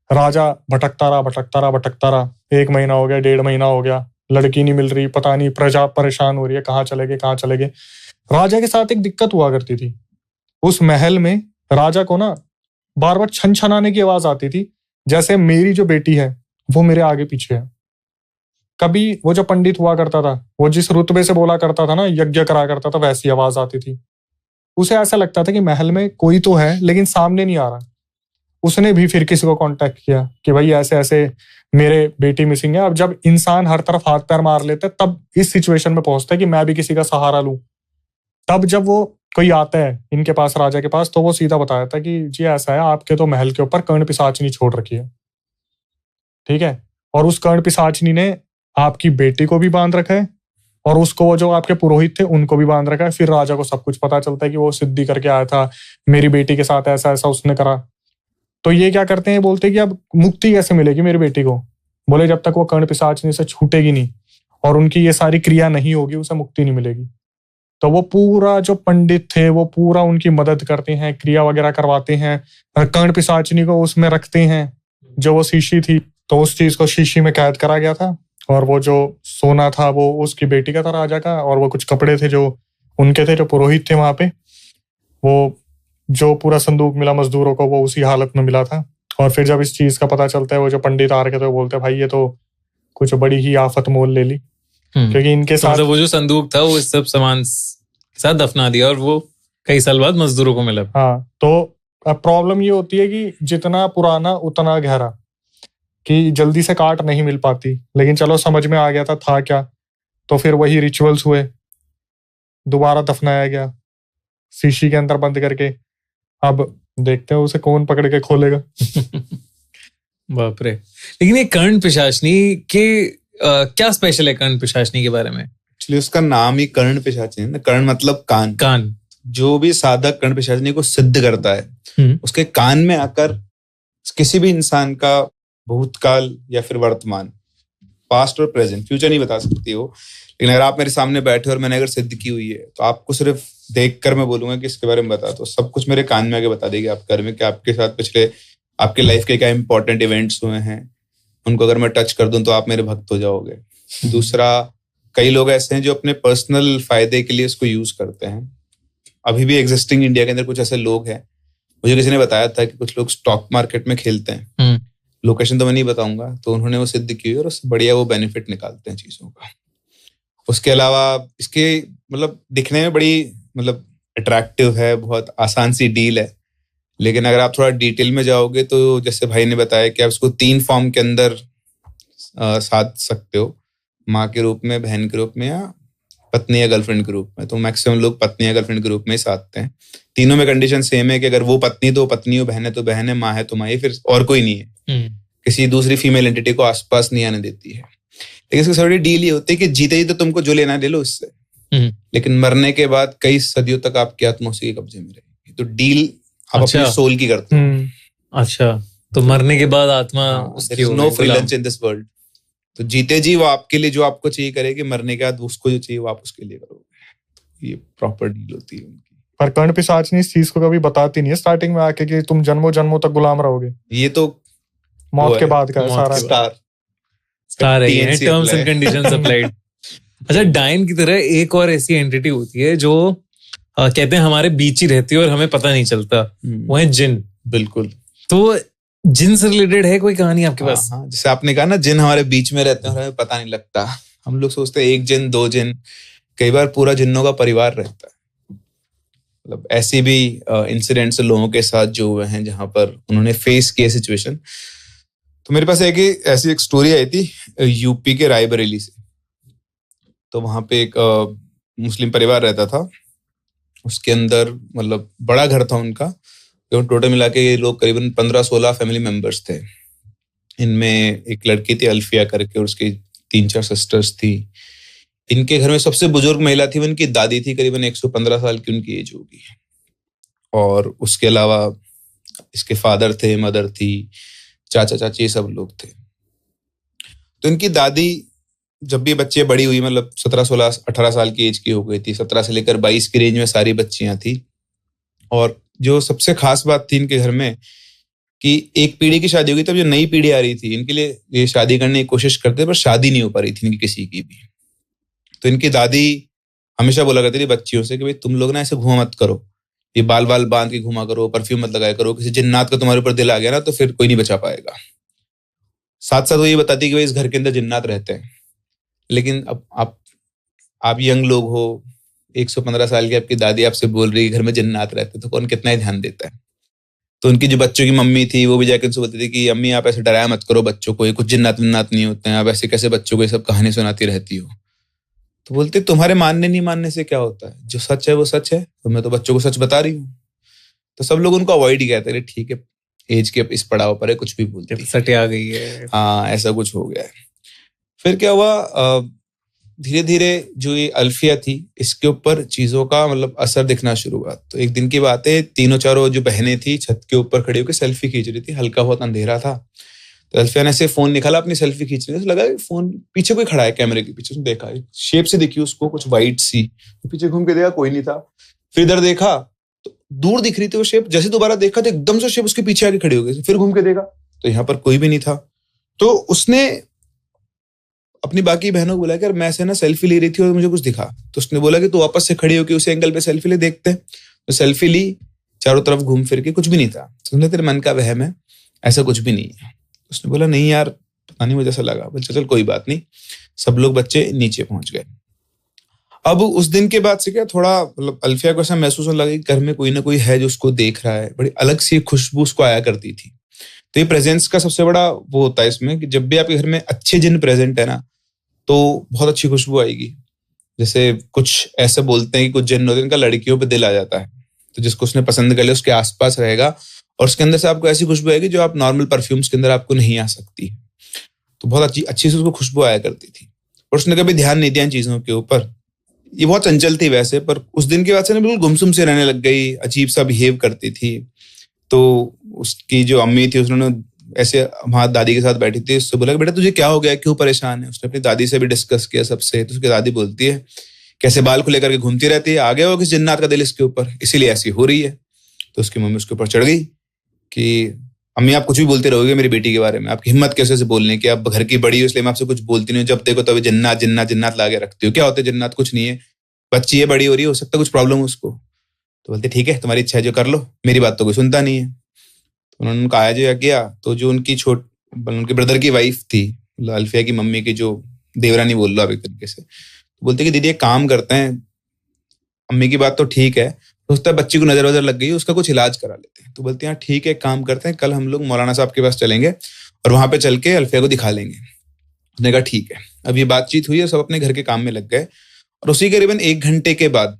राजा भटकता रहा, 1 महीना हो गया, 1.5 महीना हो गया, लड़की नहीं मिल रही, पता नहीं, प्रजा परेशान हो रही है, कहाँ चले गए। राजा के साथ एक दिक्कत हुआ करती थी, उस महल में राजा को ना बार बार छनछनाने की आवाज आती थी, जैसे मेरी जो बेटी है वो मेरे आगे पीछे है। कभी वो जो पंडित हुआ करता था, वो जिस रुतबे से बोला करता था ना, यज्ञ करा करता था, वैसी आवाज आती थी। उसे ऐसा लगता था कि महल में कोई तो है लेकिन सामने नहीं आ रहा। उसने भी फिर किसी को कांटेक्ट किया कि भाई ऐसे ऐसे मेरे बेटी मिसिंग है। अब जब इंसान हर तरफ हाथ पैर मार लेते हैं, तब इस सिचुएशन में पहुंचता है कि मैं भी किसी का सहारा लूं। तब जब वो कोई आता है इनके पास, राजा के पास, तो वो सीधा बताया था कि जी ऐसा है, आपके तो महल के ऊपर कर्ण पिशाचनी छोड़ रखी है, ठीक है, और उस कर्ण पिशाचनी ने आपकी बेटी को भी बांध रखा है, और उसको वो जो आपके पुरोहित थे उनको भी बांध रखा है। फिर राजा को सब कुछ पता चलता है कि वो सिद्धि करके आया था, मेरी बेटी के साथ ऐसा ऐसा उसने करा। तो ये क्या करते हैं, बोलते हैं कि अब मुक्ति कैसे मिलेगी मेरी बेटी को। बोले जब तक वो कर्ण पिशाचनी से छूटेगी नहीं और उनकी ये सारी क्रिया नहीं होगी, उसे मुक्ति नहीं मिलेगी। तो वो पूरा जो पंडित थे वो पूरा उनकी मदद करते हैं, क्रिया वगैरह करवाते हैं, कर्ण पिशाचनी को उसमें रखते हैं जो वो शीशी थी। तो उस चीज को शीशी में कैद करा गया था, और वो जो सोना था वो उसकी बेटी का था, राजा का, और वो कुछ कपड़े थे जो उनके थे, जो पुरोहित थे वहां पे, वो जो पूरा संदूक मिला मजदूरों को वो उसी हालत में मिला था। और फिर जब इस चीज का पता चलता है, वो जो पंडित आ रखे थे वो बोलते हैं भाई ये तो कुछ बड़ी ही आफत मोल ले ली, क्योंकि इनके साथ वो जो संदूक था वो इस सब सामान के साथ दफना दिया, और वो कई साल बाद मजदूरों को मिला। हाँ, तो अब प्रॉब्लम ये होती है कि जितना पुराना उतना गहरा, कि जल्दी से काट नहीं मिल पाती। लेकिन चलो समझ में आ गया था क्या। तो फिर वही रिचुअल्स हुए, दोबारा दफनाया गया शीशी के अंदर बंद करके। अब देखते हैं उसे कौन पकड़ के खोलेगा। बाप रे। लेकिन ये कर्ण पिशाचनी के क्या स्पेशल है कर्ण पिशाचनी के बारे में? एक्चुअली उसका नाम ही कर्ण पिशाचनी है ना, कर्ण मतलब कान। जो भी साधक कर्ण पिशाचनी को सिद्ध करता है, उसके कान में आकर किसी भी इंसान का भूतकाल या फिर वर्तमान, पास्ट और प्रेजेंट, फ्यूचर नहीं बता सकती हो। लेकिन अगर आप मेरे सामने बैठे और मैंने अगर सिद्ध की हुई है, तो आपको सिर्फ देखकर मैं बोलूंगा कि इसके बारे में बता, तो सब कुछ मेरे कान में आगे बता देगी आप घर में कि आपके साथ पिछले आपके लाइफ के क्या इंपॉर्टेंट इवेंट्स हुए हैं। उनको अगर मैं टच कर दूं तो आप मेरे भक्त हो जाओगे। दूसरा, कई लोग ऐसे हैं जो अपने पर्सनल फायदे के लिए इसको यूज करते हैं। अभी भी एग्जिस्टिंग इंडिया के अंदर कुछ ऐसे लोग हैं, मुझे किसी ने बताया था कि कुछ लोग स्टॉक मार्केट में खेलते हैं, लोकेशन तो मैं नहीं बताऊंगा, तो उन्होंने वो सिद्ध की और उससे बढ़िया वो बेनिफिट निकालते हैं चीजों का। उसके अलावा इसके मतलब दिखने में बड़ी मतलब अट्रैक्टिव है, बहुत आसान सी डील है, लेकिन अगर आप थोड़ा डिटेल में जाओगे तो जैसे भाई ने बताया कि आप इसको 3 फॉर्म के अंदर साध सकते हो, माँ के रूप में, बहन के रूप में, या पत्नी या गर्लफ्रेंड के रूप में। तो मैक्सिमम लोग पत्नी या गर्लफ्रेंड के रूप में ही साधते हैं। तीनों में कंडीशन सेम है कि अगर वो पत्नी तो पत्नी हो, बहन है तो बहन है, माँ है तो माँ है, फिर और कोई नहीं है। किसी दूसरी फीमेल एंटिटी को आसपास नहीं आने देती है। लेकिन इसकी थोड़ी डील ये होती है कि जीते जी तो तुमको जो लेना ले लो इससे, लेकिन मरने के बाद कई सदियों तक आपकी आत्मा उसी के कब्जे में रहेगी। तो डील आप अपने सोल की करते हो। अच्छा, तो मरने के बाद आत्मा उसकी no free lunch in this world. तो जीते जी वो आपके लिए जो आपको चाहिए करेगी, मरने के बाद उसको जो चाहिए वो आप उसके लिए करोगे। ये प्रॉपर डील होती है उनकी। पर कर्ण पिशाचनी इस चीज को कभी बताती नहीं है स्टार्टिंग में आके कि तुम जन्मों जन्मों तक गुलाम रहोगे। ये तो मौत के बाद का है मौत सारा। स्टार है ये, TNC terms and apply। Conditions applied. अच्छा, डाइन की तरह एक और ऐसी एंटिटी होती है जो कहते हैं हमारे बीच ही रहती है और हमें पता नहीं चलता, वो है जिन। बिल्कुल। तो जिन से रिलेटेड है कोई कहानी आपके पास? हाँ, जैसे आपने कहा ना, जिन हमारे बीच में रहते हैं और हमें पता नहीं लगता। हम लोग सोचते हैं एक जिन, दो जिन, कई बार पूरा जिन्नों का परिवार रहता है। मतलब ऐसे भी इंसिडेंट्स लोगों के साथ जो हुए हैं जहां पर उन्होंने फेस किया सिचुएशन। तो मेरे पास ऐसी एक स्टोरी आई थी यूपी के रायबरेली से। तो वहां पे एक मुस्लिम परिवार रहता था। उसके अंदर मतलब बड़ा घर था उनका। तो टोटल मिला के ये लोग करीबन 15-16 फैमिली मेंबर्स थे। इनमें एक लड़की थी अल्फिया करके, और उसकी 3-4 सिस्टर्स थी। इनके घर में सबसे बुजुर्ग महिला थी वो इनकी दादी थी, करीबन 115 साल की उनकी एज होगी। और उसके अलावा इसके फादर थे, मदर थी, चाचा चाची, सब लोग थे। तो इनकी दादी जब भी बच्चे बड़ी हुई, मतलब 17, 16, 18 साल की एज की हो गई थी, 17 से लेकर 22 की रेंज में सारी बच्चियां थी। और जो सबसे खास बात थी इनके घर में कि एक पीढ़ी की शादी हो गई, तब जो नई पीढ़ी आ रही थी इनके लिए ये शादी करने की कोशिश करते, पर शादी नहीं हो पा रही थी इनकी किसी की भी। तो इनकी दादी हमेशा बोला करती थी बच्चियों से कि भाई तुम लोग ना ऐसे घुमा मत करो, ये बाल बाल बांध के घुमा करो, परफ्यूम मत लगाया करो, किसी जिन्नात का तुम्हारे ऊपर दिल आ गया ना तो फिर कोई नहीं बचा पाएगा। साथ साथ वो ये बताती कि भाई इस घर के अंदर जिन्नात रहते हैं। लेकिन अब आप यंग लोग हो, 115 साल की आपकी दादी आपसे बोल रही है घर में जिन्नात रहते, तो कौन कितना ही ध्यान देता है। तो उनकी जो बच्चों की मम्मी थी वो भी जाकर उनसे बोलती थी कि अम्मी आप ऐसे डराया मत करो बच्चों को, ये कुछ जिन्नात विन्नात नहीं होते हैं, आप ऐसे कैसे बच्चों को ये सब कहानी सुनाती रहती हो। तो बोलते तुम्हारे मानने नहीं मानने से क्या होता है, जो सच है वो सच है, तो मैं तो बच्चों को सच बता रही हूँ। तो सब लोग उनको अवॉइड ही कहते हैं, ठीक है एज के इस पड़ाव पर है, कुछ भी बोलती है, सटे आ गई है। हाँ ऐसा कुछ हो गया है। फिर क्या हुआ, धीरे धीरे जो ये अल्फिया थी इसके ऊपर चीजों का मतलब असर दिखना शुरू हुआ। तो एक दिन की बात है, तीनों चारों जो बहनें थी छत के ऊपर खड़ी होकर सेल्फी खींच रही थी। हल्का बहुत अंधेरा था, तो अल्फिया ने से फोन निकाला अपनी सेल्फी खींचने, तो लगा फोन पीछे कोई खड़ा है कैमरे के पीछे। उसने देखा शेप से दिखी उसको कुछ व्हाइट सी, पीछे घूम के देखा कोई नहीं था। फिर इधर देखा तो दूर दिख रही थी वो शेप। जैसे दोबारा देखा तो एकदम से शेप उसके पीछे आके खड़ी हो गई। फिर घूम के देखा तो यहाँ पर कोई भी नहीं था। तो उसने अपनी बाकी बहनों को बोला कि यार मैं से ना सेल्फी ले रही थी और मुझे कुछ दिखा। तो उसने बोला कि तू वापस से खड़ी होकर उसी एंगल पे सेल्फी ले, देखते हैं। तो सेल्फी ली, चारों तरफ घूम फिर के कुछ भी नहीं था। तो उसने तेरे मन का वहम है, ऐसा कुछ भी नहीं है। उसने बोला नहीं यार पता नहीं मुझे ऐसा लगा। बोला चल कोई बात नहीं। सब लोग बच्चे नीचे पहुंच गए। अब उस दिन के बाद से क्या थोड़ा मतलब अल्फिया को ऐसा महसूस होने लगा कि घर में कोई ना कोई है जो उसको देख रहा है। बड़ी अलग सी खुशबू उसको आया करती थी। तो ये प्रेजेंस का सबसे बड़ा वो होता है इसमें कि जब भी आपके घर में अच्छे जिन प्रेजेंट है ना तो बहुत अच्छी खुशबू आएगी। जैसे कुछ ऐसे बोलते हैं कि कुछ जिन होते हैं इनका लड़कियों पे दिल आ जाता है, तो जिसको उसने पसंद कर लिया उसके आसपास रहेगा और उसके अंदर से आपको ऐसी खुशबू आएगी जो आप नॉर्मल परफ्यूम्स के अंदर आपको नहीं आ सकती। तो बहुत अच्छी से उसको खुशबू आया करती थी और उसने कभी ध्यान नहीं दिया इन चीजों के ऊपर। ये बहुत चंचल थी वैसे, पर उस दिन के बाद से ना बिल्कुल गुमसुम से रहने लग गई, अजीब सा बिहेव करती थी। तो उसकी जो अम्मी थी उसने ऐसे वहां दादी के साथ बैठी थी, उससे बोला कि बेटा तुझे क्या हो गया, क्यों परेशान है। उसने अपनी दादी से भी डिस्कस किया सबसे। तो उसकी दादी बोलती है कैसे बाल खुले करके घूमती रहती है, आ गया हो किस जिन्नात का दिल इसके ऊपर, इसीलिए ऐसी हो रही है। तो उसकी मम्मी उसके ऊपर चढ़ गई कि अम्मी आप कुछ भी बोलते रहोगे मेरी बेटी के बारे में, आपकी हिम्मत कैसे से बोलने की, आप घर की बड़ी हो इसलिए मैं आपसे कुछ बोलती नहीं, जब देखो तभी जिन्नात जिन्नात जिन्नात ला के रखती हो, क्या होते जिन्नात, कुछ नहीं है, बच्ची है बड़ी हो रही है, हो सकता है कुछ प्रॉब्लम हो उसको। तो बोलते ठीक है तुम्हारी इच्छा है जो कर लो, मेरी बात तो कोई सुनता नहीं है। तो उन्होंने उनका आया जो किया। तो जो उनकी उनके ब्रदर की वाइफ थी, अल्फिया की मम्मी की जो देवरानी बोल लो आप एक तरीके से, तो बोलते कि दीदी एक काम करते हैं, अम्मी की बात तो ठीक है, तो उसका बच्ची को नजर वजर लग गई, उसका कुछ इलाज करा लेते हैं। तो बोलते हैं ठीक है काम करते हैं, कल हम लोग मौलाना साहब के पास चलेंगे और वहां पे चल के अल्फिया को दिखा लेंगे। उसने कहा ठीक है। अब ये बातचीत हुई और सब अपने घर के काम में लग गए। और उसी करीबन 1 घंटे के बाद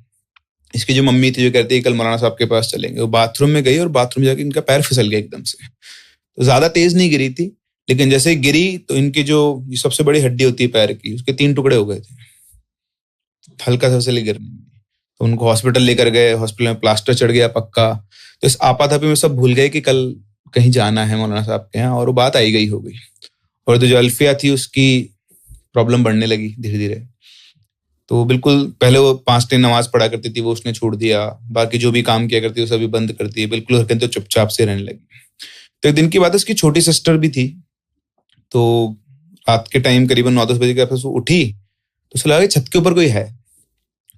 इसकी जो मम्मी थी जो कहती है कल मौलाना साहब के पास चलेंगे, वो बाथरूम में गई और बाथरूम में जाके इनका पैर फिसल गया एकदम से। तो ज्यादा तेज नहीं गिरी थी, लेकिन जैसे गिरी तो इनकी जो सबसे बड़ी हड्डी होती है पैर की, उसके 3 टुकड़े हो गए थे हल्का सा फिसली गिरने में। तो उनको हॉस्पिटल लेकर गए, हॉस्पिटल में प्लास्टर चढ़ गया पक्का। तो इस आपाधापी में सब भूल गए कि कल कहीं जाना है मौलाना साहब के यहाँ, और वो बात आई गई हो गई। और तो जो अल्फिया थी उसकी प्रॉब्लम बढ़ने लगी धीरे धीरे। तो बिल्कुल पहले वो 5 टाइम नमाज पढ़ा करती थी, वो उसने छोड़ दिया। बाकी जो भी काम किया करती थी वो सभी बंद कर दिए, बिल्कुल घर के अंदर चुपचाप से रहने लगी। तो एक दिन की बात है, उसकी छोटी सिस्टर भी थी। तो रात के टाइम करीबन 9-10 बजे के आसपास वो उठी, तो उसे लगा कि छत के ऊपर कोई है।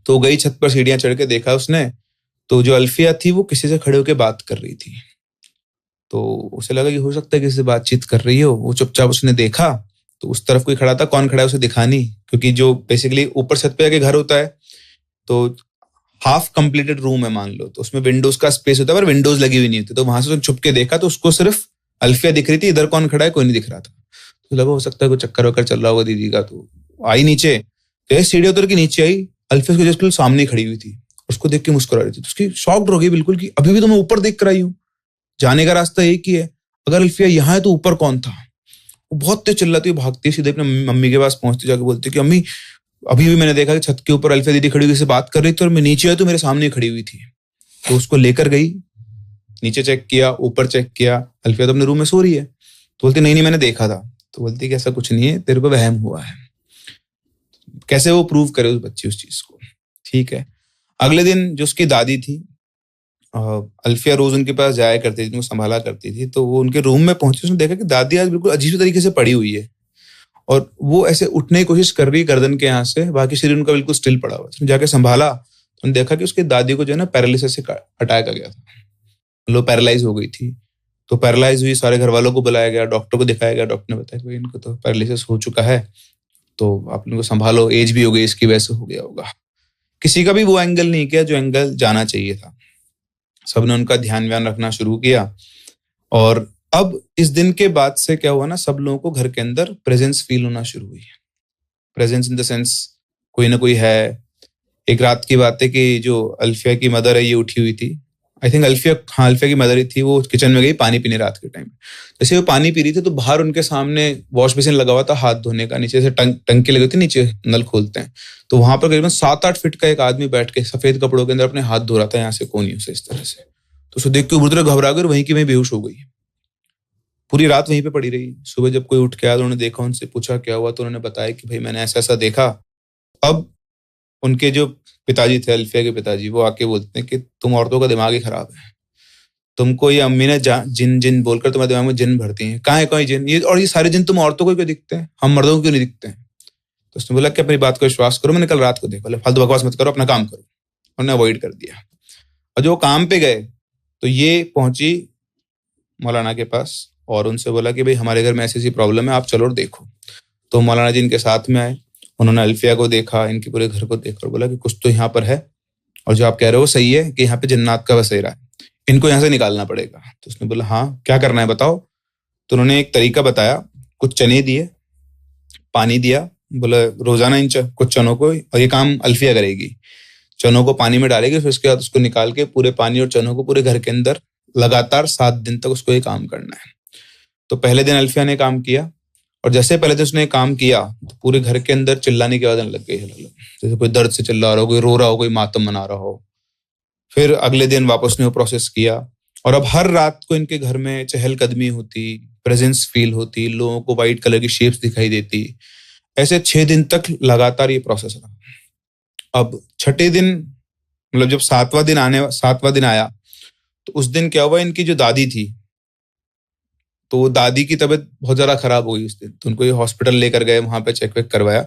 तो गई छत पर, सीढ़ियां चढ़ के देखा उसने, तो जो अल्फिया थी वो किसी से खड़े होकर बात कर रही थी। तो उसे लगा कि हो सकता है किसी से बातचीत कर रही हो। वो चुपचाप उसने देखा तो उस तरफ कोई खड़ा था, कौन खड़ा है उसे दिखा नहीं, क्योंकि जो बेसिकली ऊपर छत पे आके घर होता है तो हाफ कंप्लीटेड रूम है मान लो, तो उसमें विंडोज का स्पेस होता है पर विंडोज लगी हुई नहीं होती। तो वहां से उसने छुप के देखा तो उसको सिर्फ अल्फिया दिख रही थी, इधर कौन खड़ा है कोई नहीं दिख रहा था। तो लगा हो सकता है कोई चक्कर वक्कर चल रहा होगा दीदी का। तो आई नीचे, तो सीढ़ी उतर के नीचे आई, अल्फिया उसके जस्ट सामने खड़ी हुई थी, उसको देख के मुस्कुरा रही थी। तो उसकी शॉक्ड हो गई बिल्कुल कि अभी भी तो मैं ऊपर देख कर आई हूँ, जाने का रास्ता एक ही है, अगर अल्फिया यहाँ है तो ऊपर कौन था। वो बहुत तेज चिल्लाती हुई भागती सीधे अपने मम्मी के पास पहुंचती, जाके बोलती कि अम्मी अभी भी मैंने देखा कि छत के ऊपर अल्फिया दीदी खड़ी हुई से बात कर रही थी और मैं नीचे आई तो मेरे सामने खड़ी हुई थी। तो उसको लेकर गई, नीचे चेक किया, ऊपर चेक किया, अल्फिया तो अपने रूम में सो रही है। तो बोलती नहीं मैंने देखा था। तो बोलती कि ऐसा कुछ नहीं है, तेरे को वहम हुआ है। कैसे वो प्रूव करे उस बच्ची उस चीज को। ठीक है, अगले दिन जो उसकी दादी थी, अल्फिया रोज उनके पास जाया करती थी, उनको संभाला करती थी। तो वो उनके रूम में पहुंची, उसने देखा कि दादी आज बिल्कुल अजीब तरीके से पड़ी हुई है और वो ऐसे उठने की कोशिश कर रही है गर्दन के यहाँ से, बाकी शरीर उनका बिल्कुल स्टिल पड़ा हुआ। उसने जाके संभाला तो देखा कि उसकी दादी को जो है ना पैरालिसिस से अटैक आ गया था, मतलब पैरालाइज हो गई थी। तो पैरालाइज हुई, सारे घर वालों को बुलाया गया, डॉक्टर को दिखाया गया। डॉक्टर ने बताया कि इनको तो पैरालिसिस हो चुका है, तो आप इनको संभालो, एज भी हो गई, इसकी वजह से हो गया होगा। किसी का भी वो एंगल नहीं किया जो एंगल जाना चाहिए था। सबने उनका ध्यान व्यान रखना शुरू किया। और अब इस दिन के बाद से क्या हुआ ना, सब लोगों को घर के अंदर प्रेजेंस फील होना शुरू हुई। प्रेजेंस इन द सेंस कोई ना कोई है। एक रात की बात है कि जो अल्फिया की मदर है ये उठी हुई थी, आई थिंक अल्फिया की मदर ही थी। वो किचन में गई पानी पीने रात के टाइम। जैसे वो पानी पी रही थी तो बाहर उनके सामने वॉश बेसिन लगा हुआ था हाथ धोने का, नीचे से टंकी लगी थी, नीचे नल खोलते हैं। तो वहां पर करीबन 7-8 फीट का एक आदमी बैठ के सफेद कपड़ों के अंदर अपने हाथ धो रहा था, यहाँ से कोनियों से इस तरह से। तो उसको देख के बुरी तरह घबरा गई, वहीं की वहीं बेहोश हो गई। पूरी रात वहीं पे पड़ी रही। सुबह जब कोई उठ के आया तो उन्होंने देखा, उनसे पूछा क्या हुआ, तो उन्होंने बताया कि भाई मैंने ऐसा ऐसा देखा। अब उनके जो पिताजी थे, अल्फिया के पिताजी, वो आके बोलते हैं कि तुम औरतों का दिमाग ही खराब है, तुमको ये अम्मी ने जिन जिन बोलकर तुम्हारे दिमाग में जिन भरती हैं। कहाँ है कोई जिन, ये और ये सारे जिन तुम औरतों को क्यों दिखते हैं, हम मर्दों को क्यों नहीं दिखते हैं। तो उसने बोला कि अपनी बात को विश्वास करो, मैंने कल रात को देखा, फालतू बकवास मत करो, अपना काम करो। उन्होंने अवॉइड कर दिया। और जो काम पे गए तो ये पहुंची मौलाना के पास और उनसे बोला कि भाई हमारे घर में ऐसी ऐसी प्रॉब्लम है, आप चलो और देखो। तो मौलाना जी इनके साथ में आए, उन्होंने अल्फिया को देखा, इनके पूरे घर को देखा और बोला कि कुछ तो यहाँ पर है और जो आप कह रहे हो सही है कि यहाँ पे जन्नात का बसेरा है, इनको यहाँ से निकालना पड़ेगा। तो उसने बोला हाँ क्या करना है बताओ। तो उन्होंने एक तरीका बताया, कुछ चने दिए, पानी दिया, बोला रोजाना इन कुछ चनों को, और ये काम अल्फिया करेगी, चनों को पानी में डालेगी, फिर उसके बाद उसको निकाल के पूरे पानी और चनों को पूरे घर के अंदर लगातार 7 दिन तक उसको ये काम करना है। तो पहले दिन अल्फिया ने काम किया और जैसे पहले दिन उसने काम किया तो पूरे घर के अंदर चिल्लाने की आवाज आने लग गई, जैसे कोई दर्द से चिल्ला रहा हो, कोई रो रहा हो, कोई मातम मना रहा हो। फिर अगले दिन वापस ने वो प्रोसेस किया और अब हर रात को इनके घर में चहलकदमी होती, प्रेजेंस फील होती, लोगों को व्हाइट कलर की शेप्स दिखाई देती। ऐसे 6 दिन तक लगातार ये प्रोसेस रहा। अब छठे दिन, मतलब जब 7वां दिन आया तो उस दिन क्या हुआ, इनकी जो दादी थी तो दादी की तबीयत बहुत ज्यादा खराब हो गई उस दिन। तो उनको ये हॉस्पिटल लेकर गए, वहां पे चेक वेक करवाया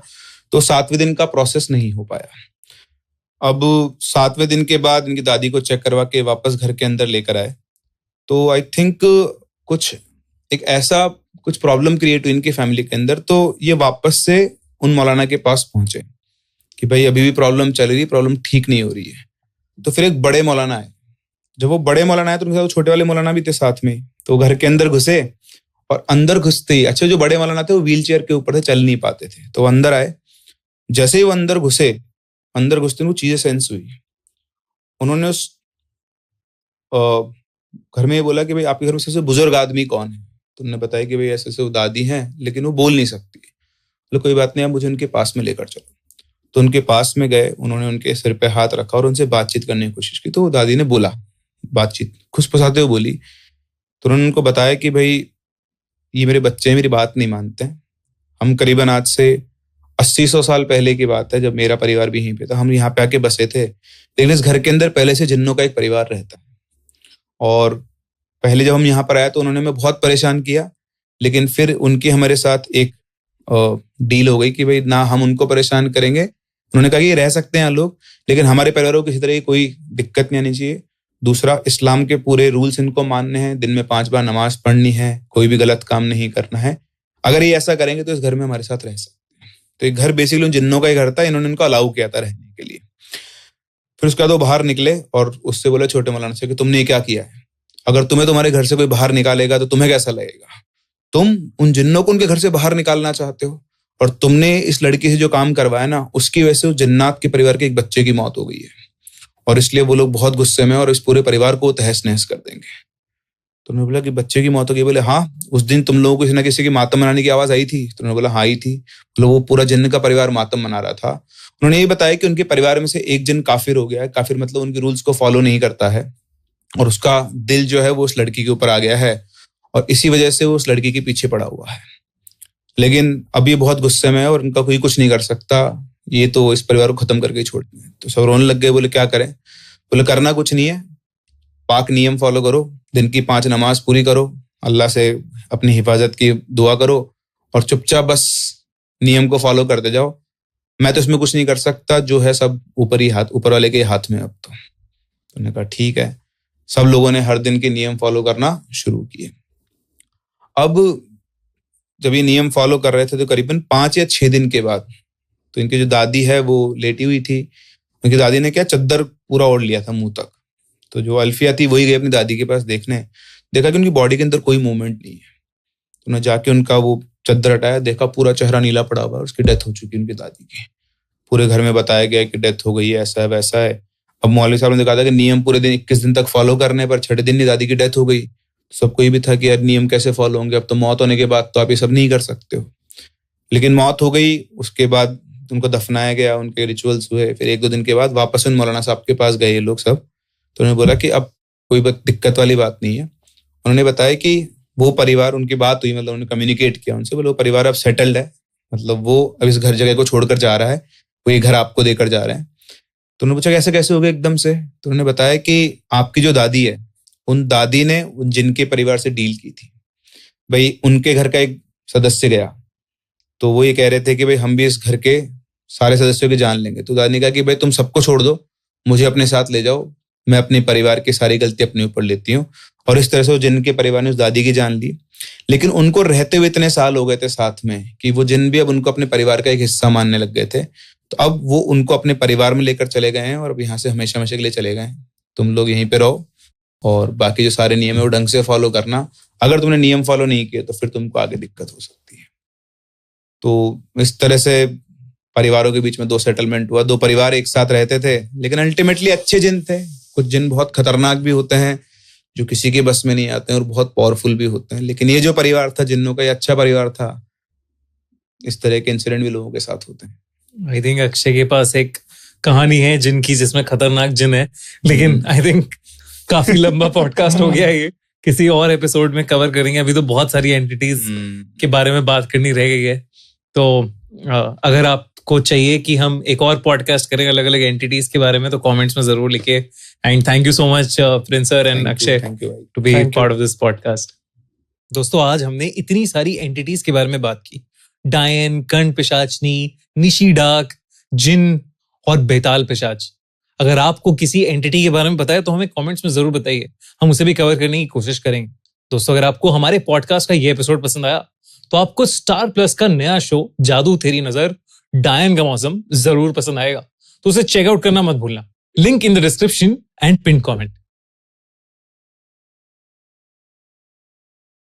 तो 7वें दिन का प्रोसेस नहीं हो पाया। अब 7वें दिन के बाद इनकी दादी को चेक करवा के वापस घर के अंदर लेकर आए तो आई थिंक कुछ एक ऐसा कुछ प्रॉब्लम क्रिएट हुई इनकी फैमिली के अंदर। तो ये वापस से उन मौलाना के पास पहुंचे कि भाई अभी भी प्रॉब्लम चल रही है, प्रॉब्लम ठीक नहीं हो रही है। तो फिर एक बड़े मौलाना आए। जब वो बड़े मौलाना आए तो उनके साथ छोटे वाले मौलाना भी थे साथ में। तो घर के अंदर घुसे और अंदर घुसते ही, अच्छा जो बड़े मौलाना थे वो व्हील चेयर के ऊपर थे, चल नहीं पाते थे, तो वो अंदर आए। जैसे ही वो अंदर घुसते वो चीजें सेंस हुई। उन्होंने उस घर में ये बोला कि भाई आपके घर में सबसे बुजुर्ग आदमी कौन है। तो उन्होंने बताया कि भाई ऐसे ऐसे वो दादी हैं लेकिन वो बोल नहीं सकती। बोले कोई बात नहीं, आप मुझे उनके पास में लेकर चलो। तो उनके पास में गए, उन्होंने उनके सिर पे हाथ रखा और उनसे बातचीत करने की कोशिश की। तो वो दादी ने बोला, बातचीत खुसफुसाते हुए बोली। तो उन्होंने उनको बताया कि भाई ये मेरे बच्चे मेरी बात नहीं मानते हैं, हम करीबन आज से 80-100 साल पहले की बात है, जब मेरा परिवार भी यहीं पे था, हम यहाँ पे आके बसे थे। लेकिन इस घर के अंदर पहले से जिन्नों का एक परिवार रहता है, और पहले जब हम यहाँ पर आए तो उन्होंने हमें बहुत परेशान किया, लेकिन फिर उनकी हमारे साथ एक डील हो गई कि भाई ना हम उनको परेशान करेंगे। उन्होंने कहा कि ये रह सकते हैं लोग, लेकिन हमारे परिवारों को किसी तरह की कोई दिक्कत नहीं आनी चाहिए। दूसरा, इस्लाम के पूरे रूल्स इनको मानने हैं, दिन में 5 बार नमाज पढ़नी है, कोई भी गलत काम नहीं करना है। अगर ये ऐसा करेंगे तो इस घर में हमारे साथ रह सकते हैं। तो एक घर बेसिकली जिन्नों का ही घर था, इन्होंने इनको अलाउ किया था रहने के लिए। फिर उसके बाद वो बाहर निकले और उससे बोले छोटे मौलाना से कि तुमने क्या किया है, अगर तुम्हें तुम्हारे घर से कोई बाहर निकालेगा तो तुम्हें कैसा लगेगा? तुम उन जिन्नों को उनके घर से बाहर निकालना चाहते हो, और तुमने इस लड़की से जो काम करवाया ना, उसकी वजह से उस जन्नात के परिवार के एक बच्चे की मौत हो गई है, और इसलिए वो लोग बहुत गुस्से में और इस पूरे परिवार को तहस नहस कर देंगे। तो उन्होंने बोला कि बच्चे की मौत हो गई। बोले हाँ, उस दिन तुम लोगों को किसी ना किसी की मातम मनाने की आवाज आई थी? तो उन्होंने बोला हाँ आई थी। बोले वो पूरा जिन्न का परिवार मातम मना रहा था। उन्होंने ये बताया कि उनके परिवार में से एक जिन्न काफिर हो गया है। काफिर मतलब उनके रूल्स को फॉलो नहीं करता है, और उसका दिल जो है वो उस लड़की के ऊपर आ गया है, और इसी वजह से वो उस लड़की के पीछे पड़ा हुआ है। लेकिन अब ये बहुत गुस्से में है और उनका कोई कुछ नहीं कर सकता, ये तो इस परिवार को खत्म करके छोड़ दें। तो सब रोने लग गए। बोले क्या करें? बोले करना कुछ नहीं है, पाक नियम फॉलो करो, दिन की 5 नमाज पूरी करो, अल्लाह से अपनी हिफाजत की दुआ करो, और चुपचाप बस नियम को फॉलो करते जाओ। मैं तो इसमें कुछ नहीं कर सकता, जो है सब ऊपर वाले के हाथ में। अब तो उन्होंने कहा ठीक है। सब लोगों ने हर दिन के नियम फॉलो करना शुरू किए। अब जब ये नियम फॉलो कर रहे थे तो करीबन 5 या 6 दिन के बाद, तो इनकी जो दादी है वो लेटी हुई थी। उनकी दादी ने क्या चद्दर पूरा ओढ़ लिया था मुंह तक। तो जो अल्फिया थी वही गई अपनी दादी के पास देखने, देखा कि उनकी बॉडी के अंदर कोई मूवमेंट नहीं है। तो उन्होंने जाके उनका वो चद्दर हटाया, देखा पूरा चेहरा नीला पड़ा हुआ है, उसकी डेथ हो चुकी है उनकी दादी की। पूरे घर में बताया गया कि डेथ हो गई है, ऐसा है वैसा है। अब मौलवी साहब ने कहा था कि नियम पूरे दिन 21 दिन तक फॉलो करने पर 6ठे दिन ही दादी की डेथ हो गई। सबको ये भी था कि यार नियम कैसे फॉलो होंगे, अब तो मौत होने के बाद तो आप ये सब नहीं कर सकते हो। लेकिन मौत हो गई, उसके बाद उनको दफनाया गया, उनके रिचुअल्स हुए। फिर 1-2 दिन के बाद वापस उन मौलाना साहब के पास गए ये लोग सब। तो उन्होंने बोला कि अब कोई दिक्कत वाली बात नहीं है। उन्होंने बताया कि वो परिवार, उनकी बात हुई, मतलब उन्होंने कम्युनिकेट किया उनसे, बोले वो परिवार अब सेटल्ड है, मतलब वो अब इस घर जगह को छोड़कर जा रहा है, वो ये घर आपको देकर जा रहे हैं। तो उन्होंने पूछा कैसे कैसे हो गया एकदम से? तो उन्होंने बताया कि आपकी जो दादी है, उन दादी ने उन जिनके परिवार से डील की थी। भाई उनके घर का एक सदस्य गया, तो वो ये कह रहे थे कि भाई हम भी इस घर के सारे सदस्यों की जान लेंगे। तो दादी ने कहा कि भाई तुम सबको छोड़ दो, मुझे अपने साथ ले जाओ, मैं अपने परिवार की सारी गलती अपने ऊपर लेती हूँ। और इस तरह से वो जिन के परिवार ने उस दादी की जान ली। लेकिन उनको रहते हुए इतने साल हो गए थे साथ में कि वो जिन भी अब उनको अपने परिवार का एक हिस्सा मानने लग गए थे। तो अब वो उनको अपने परिवार में लेकर चले गए हैं, और अब यहाँ से हमेशा हमेशा के लिए चले गए हैं। तुम लोग यहीं पे रहो, और बाकी जो सारे नियम है वो ढंग से फॉलो करना। अगर तुमने नियम फॉलो नहीं किए तो फिर तुमको आगे दिक्कत हो सकती है। तो इस तरह से परिवारों के बीच में 2 सेटलमेंट हुआ। 2 परिवार एक साथ रहते थे, लेकिन अल्टीमेटली अच्छे जिन थे। कुछ जिन बहुत खतरनाक भी होते हैं, जो किसी के बस में नहीं आते हैं, और बहुत पावरफुल भी होते हैं। लेकिन ये जो परिवार था जिन्नों का, ये अच्छा परिवार था। इस तरह के इंसिडेंट भी लोगों के साथ होते हैं। आई थिंक अक्षय के पास एक कहानी है जिन की, जिसमें खतरनाक जिन है, लेकिन आई थिंक काफी लंबा पॉडकास्ट हो गया ये, किसी और एपिसोड में कवर करेंगे। अभी तो बहुत सारी एंटिटीज के बारे में बात करनी रह गई है। तो अगर आपको चाहिए कि हम एक और पॉडकास्ट करें अलग अलग एंटिटीज के बारे में, तो कमेंट्स में जरूर लिखिए। And thank you so much Prince sir and Akshay to be part of this podcast. दोस्तों, आज हमने इतनी सारी एंटिटीज के बारे में बात की। डायन, कंठ पिशाचनी, निशी डाक, जिन और बेताल पिशाच। अगर आपको किसी एंटिटी के बारे में पता है तो हमें कमेंट्स में जरूर बताइए, हम उसे भी कवर करने की कोशिश करेंगे। दोस्तों, अगर आपको हमारे पॉडकास्ट का ये एपिसोड पसंद आया तो आपको स्टार प्लस का नया शो जादू तेरी नजर डायन का मौसम जरूर पसंद आएगा। तो उसे चेकआउट करना मत भूलना। Link in the description and pin comment.